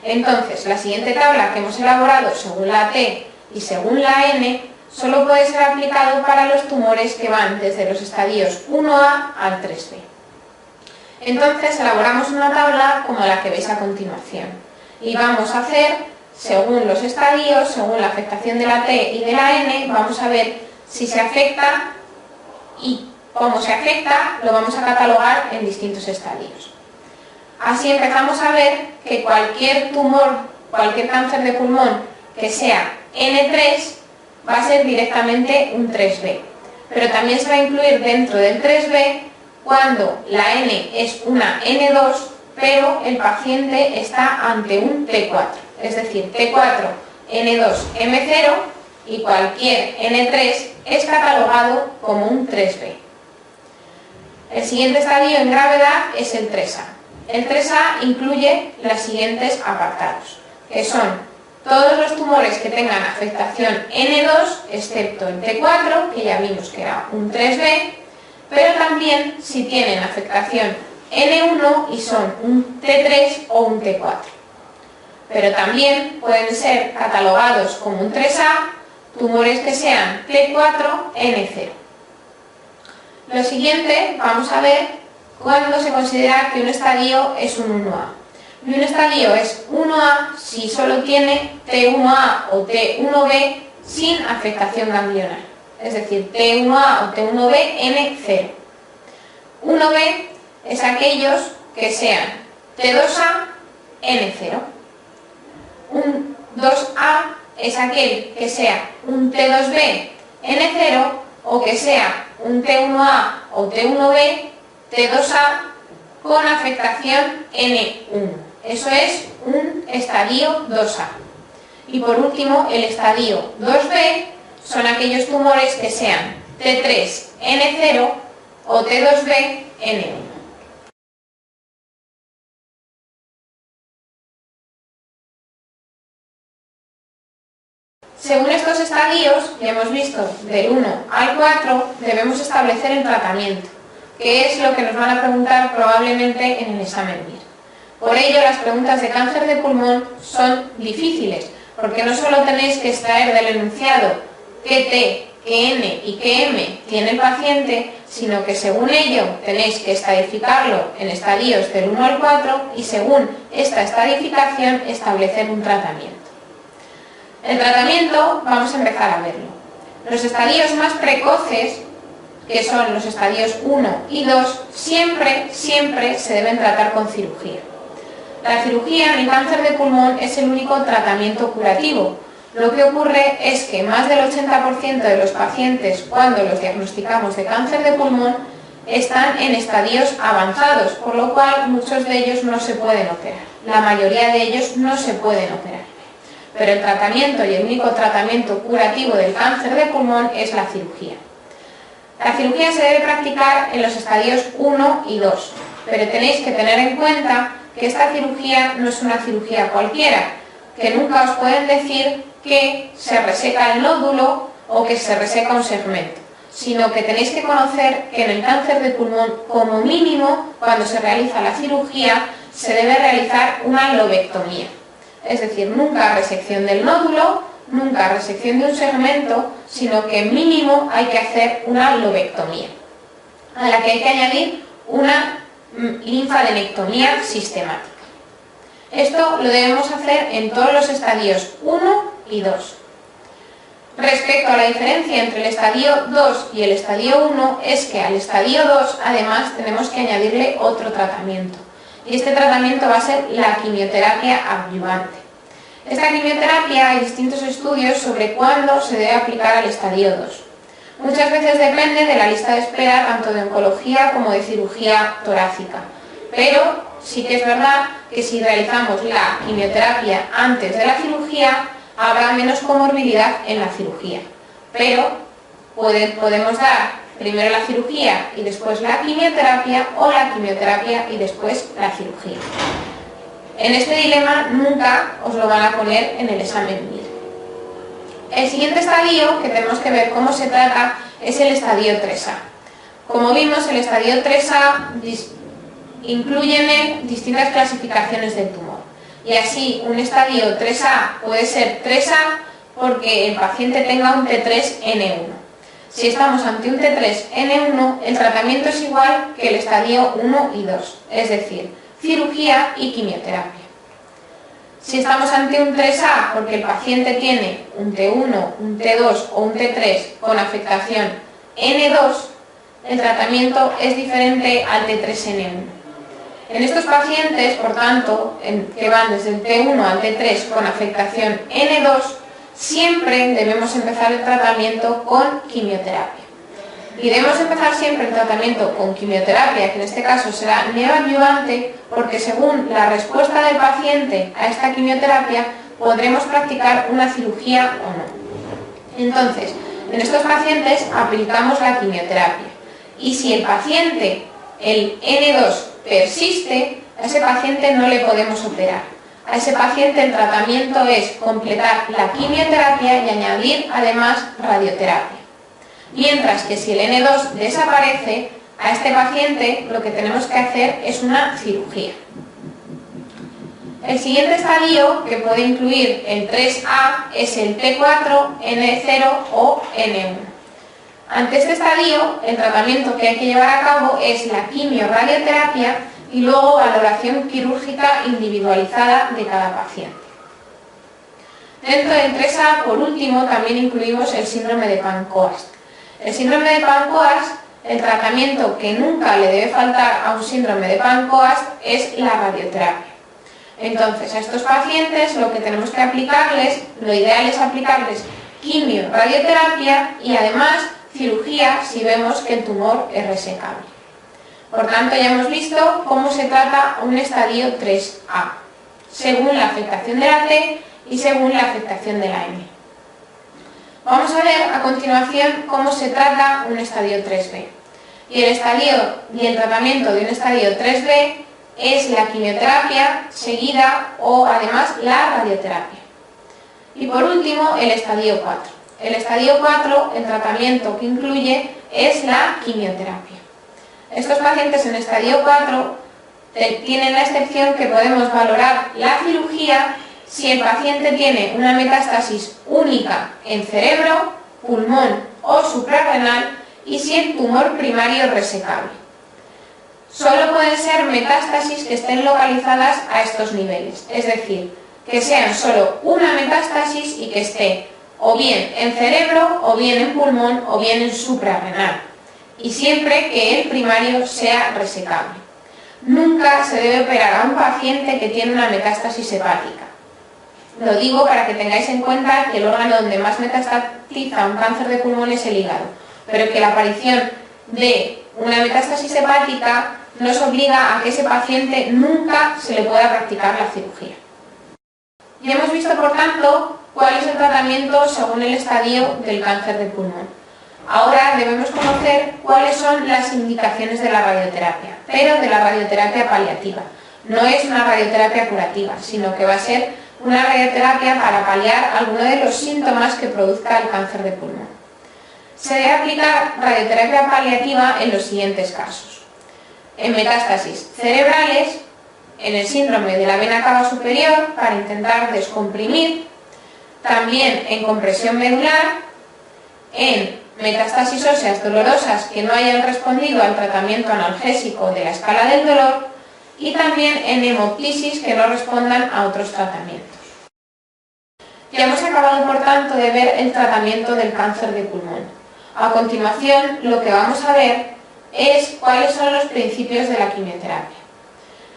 [SPEAKER 1] Entonces, la siguiente tabla que hemos elaborado según la T y según la N solo puede ser aplicado para los tumores que van desde los estadios 1A al 3B. Entonces elaboramos una tabla como la que veis a continuación y vamos a hacer, según los estadios, según la afectación de la T y de la N, vamos a ver si se afecta y cómo se afecta lo vamos a catalogar en distintos estadios. Así empezamos a ver que cualquier tumor, cualquier cáncer de pulmón que sea N3 va a ser directamente un 3B, pero también se va a incluir dentro del 3B cuando la N es una N2, pero el paciente está ante un T4, es decir, T4, N2, M0, y cualquier N3 es catalogado como un 3B. El siguiente estadio en gravedad es el 3A. El 3A incluye los siguientes apartados, que son todos los tumores que tengan afectación N2, excepto el T4, que ya vimos que era un 3B, pero también si tienen afectación N1 y son un T3 o un T4. pero también pueden ser catalogados como un 3A tumores que sean T4N0. Lo siguiente, vamos a ver cuándo se considera que un estadio es un 1A. Y un estadio es 1A si solo tiene T1A o T1B sin afectación ganglionar, es decir, T1A o T1B N0. 1B es aquellos que sean T2A N0. Un 2A es aquel que sea un T2B N0 o que sea un T1A o T1B T2A con afectación N1. Eso es un estadio 2A. Y por último, el estadio 2B son aquellos tumores que sean T3N0 o T2B N1. Según estos estadios, ya hemos visto del 1 al 4, debemos establecer el tratamiento, que es lo que nos van a preguntar probablemente en el examen MIR. Por ello, las preguntas de cáncer de pulmón son difíciles, porque no solo tenéis que extraer del enunciado qué T, qué N y qué M tiene el paciente, sino que según ello tenéis que estadificarlo en estadios del 1 al 4 y según esta estadificación establecer un tratamiento. El tratamiento vamos a empezar a verlo. Los estadios más precoces, que son los estadios 1 y 2, siempre se deben tratar con cirugía. La cirugía en el cáncer de pulmón es el único tratamiento curativo. Lo que ocurre es que más del 80% de los pacientes, cuando los diagnosticamos de cáncer de pulmón, están en estadios avanzados, por lo cual muchos de ellos no se pueden operar. La mayoría de ellos no se pueden operar. Pero el tratamiento y el único tratamiento curativo del cáncer de pulmón es la cirugía. La cirugía se debe practicar en los estadios 1 y 2, pero tenéis que tener en cuenta que esta cirugía no es una cirugía cualquiera, que nunca os pueden decir que se reseca el nódulo o que se reseca un segmento, sino que tenéis que conocer que en el cáncer de pulmón, como mínimo, cuando se realiza la cirugía, se debe realizar una lobectomía. Es decir, nunca resección del nódulo, nunca resección de un segmento, sino que mínimo hay que hacer una lobectomía, a la que hay que añadir una linfadenectomía sistemática. Esto lo debemos hacer en todos los estadios 1 y 2. Respecto a la diferencia entre el estadio 2 y el estadio 1, es que al estadio 2 además tenemos que añadirle otro tratamiento. Y este tratamiento va a ser la quimioterapia adyuvante. Esta quimioterapia hay distintos estudios sobre cuándo se debe aplicar al estadio 2. Muchas veces depende de la lista de espera tanto de oncología como de cirugía torácica. Pero sí que es verdad que si realizamos la quimioterapia antes de la cirugía, habrá menos comorbilidad en la cirugía. Pero podemos dar primero la cirugía y después la quimioterapia, o la quimioterapia y después la cirugía. En este dilema nunca os lo van a poner en el examen MIR. El siguiente estadio que tenemos que ver cómo se trata es el estadio 3A. Como vimos, el estadio 3A incluye en él distintas clasificaciones del tumor. Y así, un estadio 3A puede ser 3A porque el paciente tenga un T3N1. Si estamos ante un T3N1, el tratamiento es igual que el estadio 1 y 2, es decir, cirugía y quimioterapia. Si estamos ante un 3A porque el paciente tiene un T1, un T2 o un T3 con afectación N2, el tratamiento es diferente al T3N1. En estos pacientes, por tanto, que van desde el T1 al T3 con afectación N2, siempre debemos empezar el tratamiento con quimioterapia. Y debemos empezar siempre el tratamiento con quimioterapia, que en este caso será neoadyuvante, porque según la respuesta del paciente a esta quimioterapia, podremos practicar una cirugía o no. Entonces, en estos pacientes aplicamos la quimioterapia. Y si el paciente, el N2, persiste, a ese paciente no le podemos operar. A ese paciente el tratamiento es completar la quimioterapia y añadir además radioterapia. Mientras que si el N2 desaparece, a este paciente lo que tenemos que hacer es una cirugía. El siguiente estadio, que puede incluir el 3A, es el T4, N0 o N1. Ante este estadio, el tratamiento que hay que llevar a cabo es la quimio-radioterapia y luego valoración quirúrgica individualizada de cada paciente. Dentro del 3A, por último, también incluimos el síndrome de Pancoast. El síndrome de Pancoast, el tratamiento que nunca le debe faltar a un síndrome de Pancoast es la radioterapia. Entonces, a estos pacientes lo que tenemos que aplicarles, lo ideal es aplicarles quimio, radioterapia y además cirugía si vemos que el tumor es resecable. Por tanto, ya hemos visto cómo se trata un estadio 3A, según la afectación de la T y según la afectación de la M. Vamos a ver a continuación cómo se trata un estadio 3B. Y el tratamiento de un estadio 3B es la quimioterapia seguida o además la radioterapia. Y por último, el estadio 4. El estadio 4, el tratamiento que incluye es la quimioterapia. Estos pacientes en estadio 4 tienen la excepción que podemos valorar la cirugía si el paciente tiene una metástasis única en cerebro, pulmón o suprarrenal y si el tumor primario es resecable. Solo pueden ser metástasis que estén localizadas a estos niveles, es decir, que sean solo una metástasis y que esté o bien en cerebro, o bien en pulmón, o bien en suprarrenal, y siempre que el primario sea resecable. Nunca se debe operar a un paciente que tiene una metástasis hepática. Lo digo para que tengáis en cuenta que el órgano donde más metastatiza un cáncer de pulmón es el hígado, pero que la aparición de una metástasis hepática nos obliga a que ese paciente nunca se le pueda practicar la cirugía. Ya hemos visto, por tanto, cuál es el tratamiento según el estadio del cáncer de pulmón. Ahora debemos conocer cuáles son las indicaciones de la radioterapia, pero de la radioterapia paliativa. No es una radioterapia curativa, sino que va a ser una radioterapia para paliar alguno de los síntomas que produzca el cáncer de pulmón. Se debe aplicar radioterapia paliativa en los siguientes casos: en metástasis cerebrales, en el síndrome de la vena cava superior para intentar descomprimir, también en compresión medular, en metástasis óseas dolorosas que no hayan respondido al tratamiento analgésico de la escala del dolor y también en hemoptisis que no respondan a otros tratamientos. Ya hemos acabado, por tanto, de ver el tratamiento del cáncer de pulmón. A continuación, lo que vamos a ver es cuáles son los principios de la quimioterapia.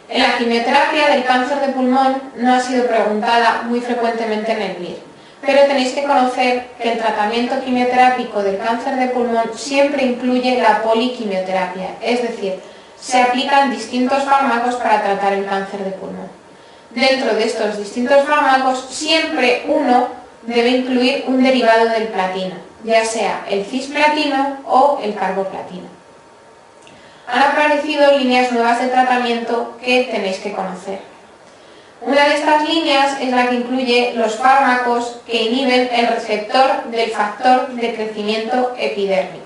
[SPEAKER 1] En la quimioterapia del cáncer de pulmón no ha sido preguntada muy frecuentemente en el MIR, pero tenéis que conocer que el tratamiento quimioterápico del cáncer de pulmón siempre incluye la poliquimioterapia, es decir, se aplican distintos fármacos para tratar el cáncer de pulmón. Dentro de estos distintos fármacos, siempre uno debe incluir un derivado del platino, ya sea el cisplatino o el carboplatino. Han aparecido líneas nuevas de tratamiento que tenéis que conocer. Una de estas líneas es la que incluye los fármacos que inhiben el receptor del factor de crecimiento epidérmico.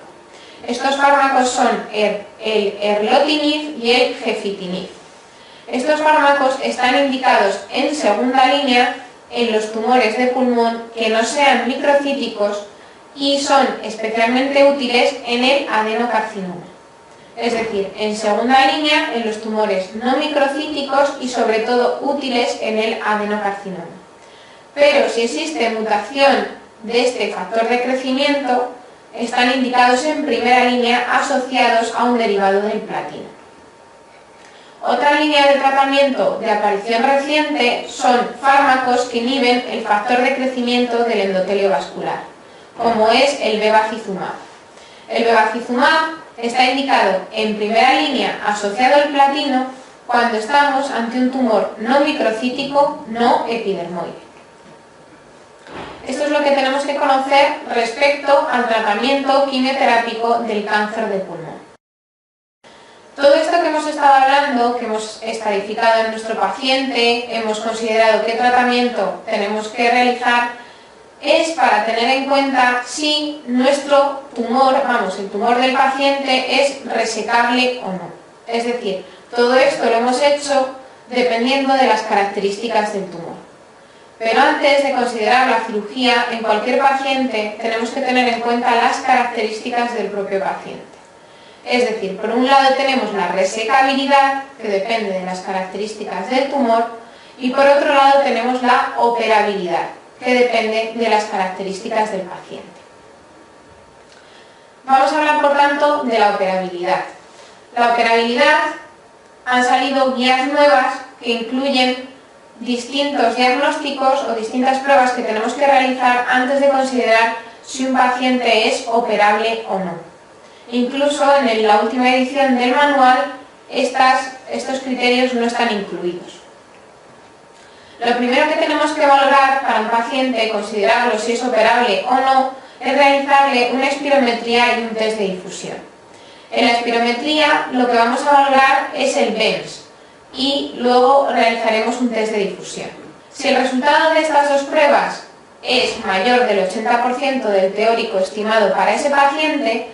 [SPEAKER 1] Estos fármacos son el erlotinib y el gefitinib. Estos fármacos están indicados en segunda línea en los tumores de pulmón que no sean microcíticos y son especialmente útiles en el adenocarcinoma. Es decir, en segunda línea en los tumores no microcíticos y sobre todo útiles en el adenocarcinoma. Pero si existe mutación de este factor de crecimiento, están indicados en primera línea asociados a un derivado del platino. Otra línea de tratamiento de aparición reciente son fármacos que inhiben el factor de crecimiento del endotelio vascular, como es el bevacizumab. El bevacizumab está indicado en primera línea asociado al platino cuando estamos ante un tumor no microcítico, no epidermoide. Esto es lo que tenemos que conocer respecto al tratamiento quimioterápico del cáncer de pulmón. Todo esto que hemos estado hablando, que hemos estadificado en nuestro paciente, hemos considerado qué tratamiento tenemos que realizar, es para tener en cuenta si nuestro tumor, el tumor del paciente es resecable o no. Es decir, todo esto lo hemos hecho dependiendo de las características del tumor. Pero antes de considerar la cirugía en cualquier paciente, tenemos que tener en cuenta las características del propio paciente. Es decir, por un lado tenemos la resecabilidad, que depende de las características del tumor, y por otro lado tenemos la operabilidad, que depende de las características del paciente. Vamos a hablar, por tanto, de la operabilidad. La operabilidad, han salido guías nuevas que incluyen distintos diagnósticos o distintas pruebas que tenemos que realizar antes de considerar si un paciente es operable o no. Incluso en la última edición del manual estos criterios no están incluidos. Lo primero que tenemos que valorar para un paciente, considerarlo si es operable o no, es realizarle una espirometría y un test de difusión. En la espirometría lo que vamos a valorar es el BEMS y luego realizaremos un test de difusión. Si el resultado de estas dos pruebas es mayor del 80% del teórico estimado para ese paciente,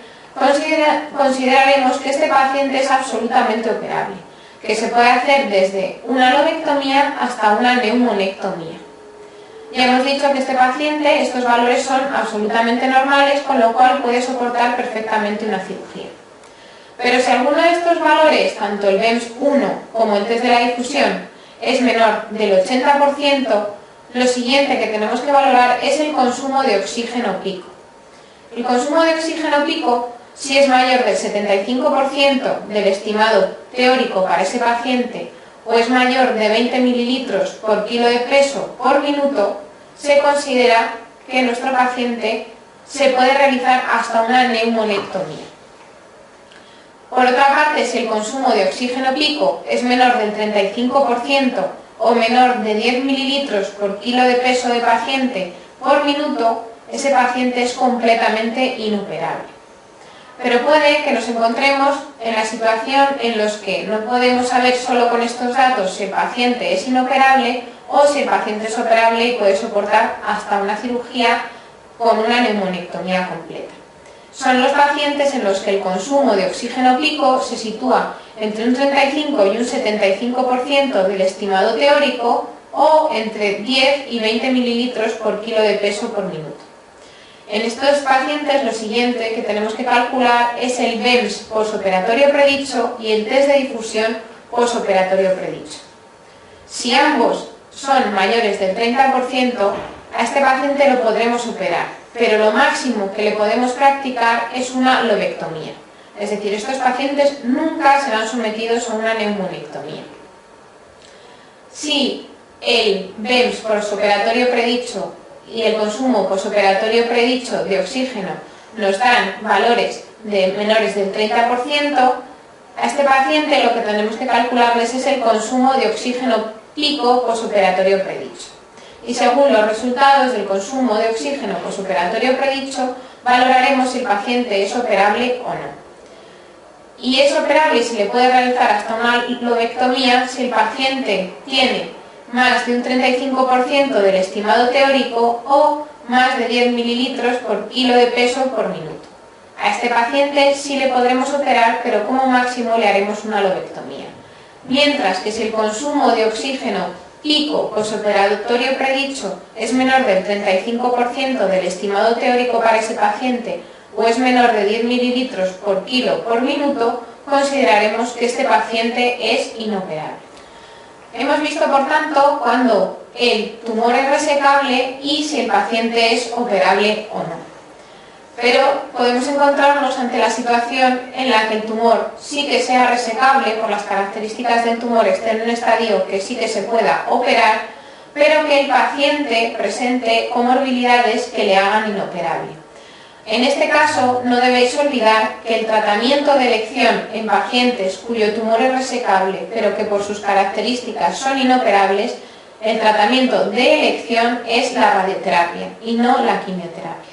[SPEAKER 1] consideraremos que este paciente es absolutamente operable, que se puede hacer desde una lobectomía hasta una neumonectomía. Ya hemos dicho que este paciente, estos valores son absolutamente normales, con lo cual puede soportar perfectamente una cirugía. Pero si alguno de estos valores, tanto el BEMS 1 como el test de la difusión, es menor del 80%, lo siguiente que tenemos que valorar es el consumo de oxígeno pico. El consumo de oxígeno pico, si es mayor del 75% del estimado teórico para ese paciente o es mayor de 20 mililitros por kilo de peso por minuto, se considera que nuestro paciente se puede realizar hasta una neumonectomía. Por otra parte, si el consumo de oxígeno pico es menor del 35% o menor de 10 mililitros por kilo de peso de paciente por minuto, ese paciente es completamente inoperable. Pero puede que nos encontremos en la situación en la que no podemos saber solo con estos datos si el paciente es inoperable o si el paciente es operable y puede soportar hasta una cirugía con una neumonectomía completa. Son los pacientes en los que el consumo de oxígeno pico se sitúa entre un 35 y un 75% del estimado teórico o entre 10 y 20 mililitros por kilo de peso por minuto. En estos pacientes lo siguiente que tenemos que calcular es el BEMS posoperatorio predicho y el test de difusión posoperatorio predicho. Si ambos son mayores del 30%, a este paciente lo podremos operar, pero lo máximo que le podemos practicar es una lobectomía. Es decir, estos pacientes nunca serán sometidos a una neumonectomía. Si el BEMS posoperatorio predicho y el consumo posoperatorio predicho de oxígeno nos dan valores de menores del 30%, a este paciente lo que tenemos que calcularles es el consumo de oxígeno pico posoperatorio predicho. Y según los resultados del consumo de oxígeno posoperatorio predicho, valoraremos si el paciente es operable o no. Y es operable y se le puede realizar hasta una lobectomía si el paciente tiene más de un 35% del estimado teórico o más de 10 mililitros por kilo de peso por minuto. A este paciente sí le podremos operar, pero como máximo le haremos una lobectomía. Mientras que si el consumo de oxígeno pico posoperatorio predicho es menor del 35% del estimado teórico para ese paciente o es menor de 10 mililitros por kilo por minuto, consideraremos que este paciente es inoperable. Hemos visto, por tanto, cuando el tumor es resecable y si el paciente es operable o no. Pero podemos encontrarnos ante la situación en la que el tumor sí que sea resecable, por las características del tumor esté en un estadio que sí que se pueda operar, pero que el paciente presente comorbilidades que le hagan inoperable. En este caso, no debéis olvidar que el tratamiento de elección en pacientes cuyo tumor es resecable, pero que por sus características son inoperables, el tratamiento de elección es la radioterapia y no la quimioterapia.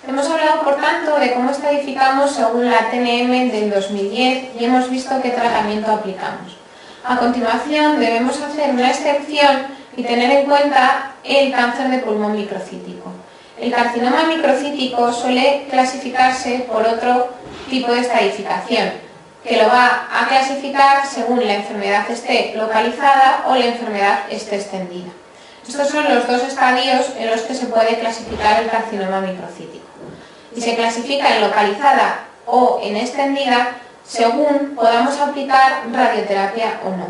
[SPEAKER 1] Hemos hablado, por tanto, de cómo estadificamos según la TNM del 2010 y hemos visto qué tratamiento aplicamos. A continuación debemos hacer una excepción y tener en cuenta el cáncer de pulmón microcítico. El carcinoma microcítico suele clasificarse por otro tipo de estadificación, que lo va a clasificar según la enfermedad esté localizada o la enfermedad esté extendida. Estos son los dos estadios en los que se puede clasificar el carcinoma microcítico. Y se clasifica en localizada o en extendida según podamos aplicar radioterapia o no.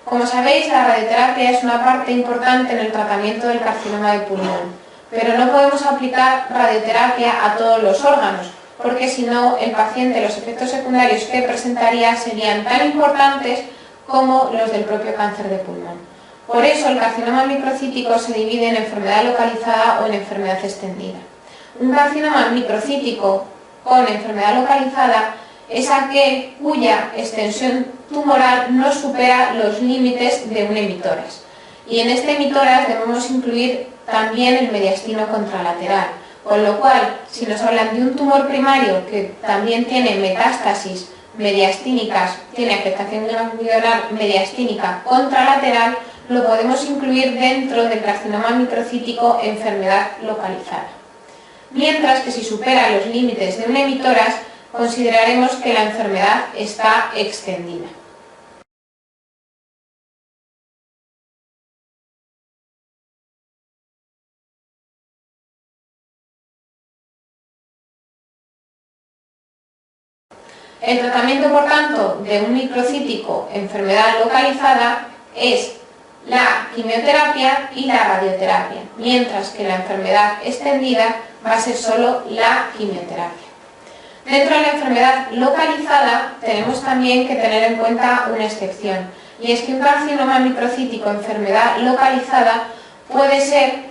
[SPEAKER 1] Como sabéis, la radioterapia es una parte importante en el tratamiento del carcinoma de pulmón, pero no podemos aplicar radioterapia a todos los órganos, porque si no, el paciente, los efectos secundarios que presentaría serían tan importantes como los del propio cáncer de pulmón. Por eso, el carcinoma microcítico se divide en enfermedad localizada o en enfermedad extendida. Un carcinoma microcítico con enfermedad localizada es aquel cuya extensión tumoral no supera los límites de un emitoras. Y en este emitoras debemos incluir también el mediastino contralateral, con lo cual, si nos hablan de un tumor primario que también tiene metástasis mediastínicas, tiene afectación ganglionar mediastínica contralateral, lo podemos incluir dentro del carcinoma microcítico enfermedad localizada. Mientras que si supera los límites de un emitoras, consideraremos que la enfermedad está extendida. El tratamiento, por tanto, de un microcítico enfermedad localizada es la quimioterapia y la radioterapia, mientras que la enfermedad extendida va a ser solo la quimioterapia. Dentro de la enfermedad localizada tenemos también que tener en cuenta una excepción, y es que un carcinoma microcítico enfermedad localizada puede ser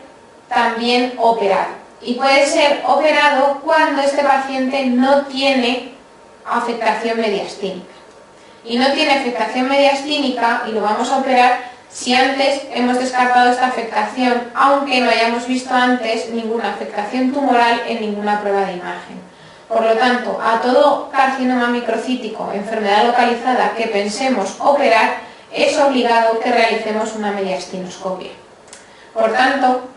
[SPEAKER 1] también operado. Y puede ser operado cuando este paciente no tiene afectación mediastínica. Y no tiene afectación mediastínica y lo vamos a operar si antes hemos descartado esta afectación, aunque no hayamos visto antes ninguna afectación tumoral en ninguna prueba de imagen. Por lo tanto, a todo carcinoma microcítico, enfermedad localizada que pensemos operar, es obligado que realicemos una mediastinoscopia. Por tanto,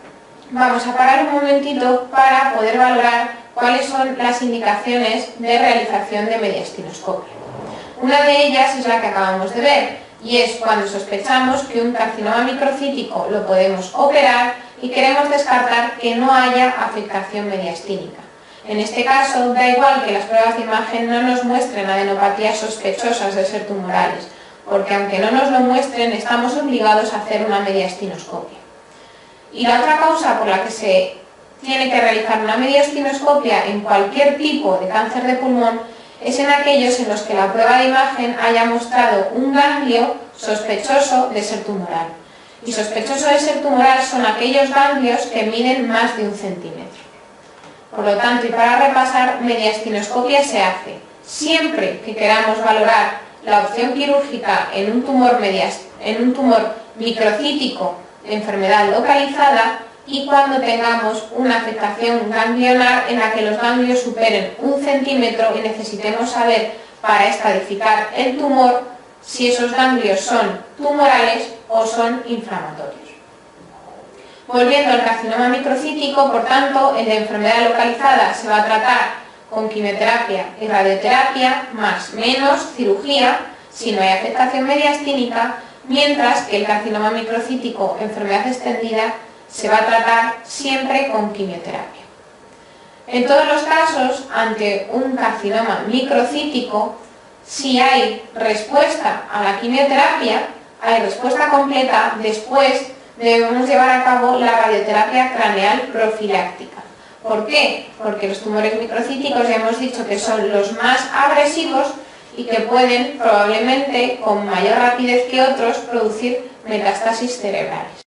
[SPEAKER 1] vamos a parar un momentito para poder valorar cuáles son las indicaciones de realización de mediastinoscopia. Una de ellas es la que acabamos de ver, y es cuando sospechamos que un carcinoma microcítico lo podemos operar y queremos descartar que no haya afectación mediastínica. En este caso, da igual que las pruebas de imagen no nos muestren adenopatías sospechosas de ser tumorales, porque aunque no nos lo muestren, estamos obligados a hacer una mediastinoscopia. Y la otra causa por la que se tiene que realizar una mediastinoscopia en cualquier tipo de cáncer de pulmón es en aquellos en los que la prueba de imagen haya mostrado un ganglio sospechoso de ser tumoral. Y sospechoso de ser tumoral son aquellos ganglios que miden más de 1 centímetro. Por lo tanto, y para repasar, mediastinoscopia se hace siempre que queramos valorar la opción quirúrgica en un tumor microcítico de enfermedad localizada y cuando tengamos una afectación ganglionar en la que los ganglios superen 1 centímetro y necesitemos saber para estadificar el tumor si esos ganglios son tumorales o son inflamatorios. Volviendo al carcinoma microcítico, por tanto, el de enfermedad localizada se va a tratar con quimioterapia y radioterapia, más menos cirugía, si no hay afectación mediastínica, mientras que el carcinoma microcítico enfermedad extendida se va a tratar siempre con quimioterapia. En todos los casos, ante un carcinoma microcítico, si hay respuesta a la quimioterapia, hay respuesta completa, después debemos llevar a cabo la radioterapia craneal profiláctica. ¿Por qué? Porque los tumores microcíticos ya hemos dicho que son los más agresivos y que pueden probablemente con mayor rapidez que otros producir metástasis cerebrales.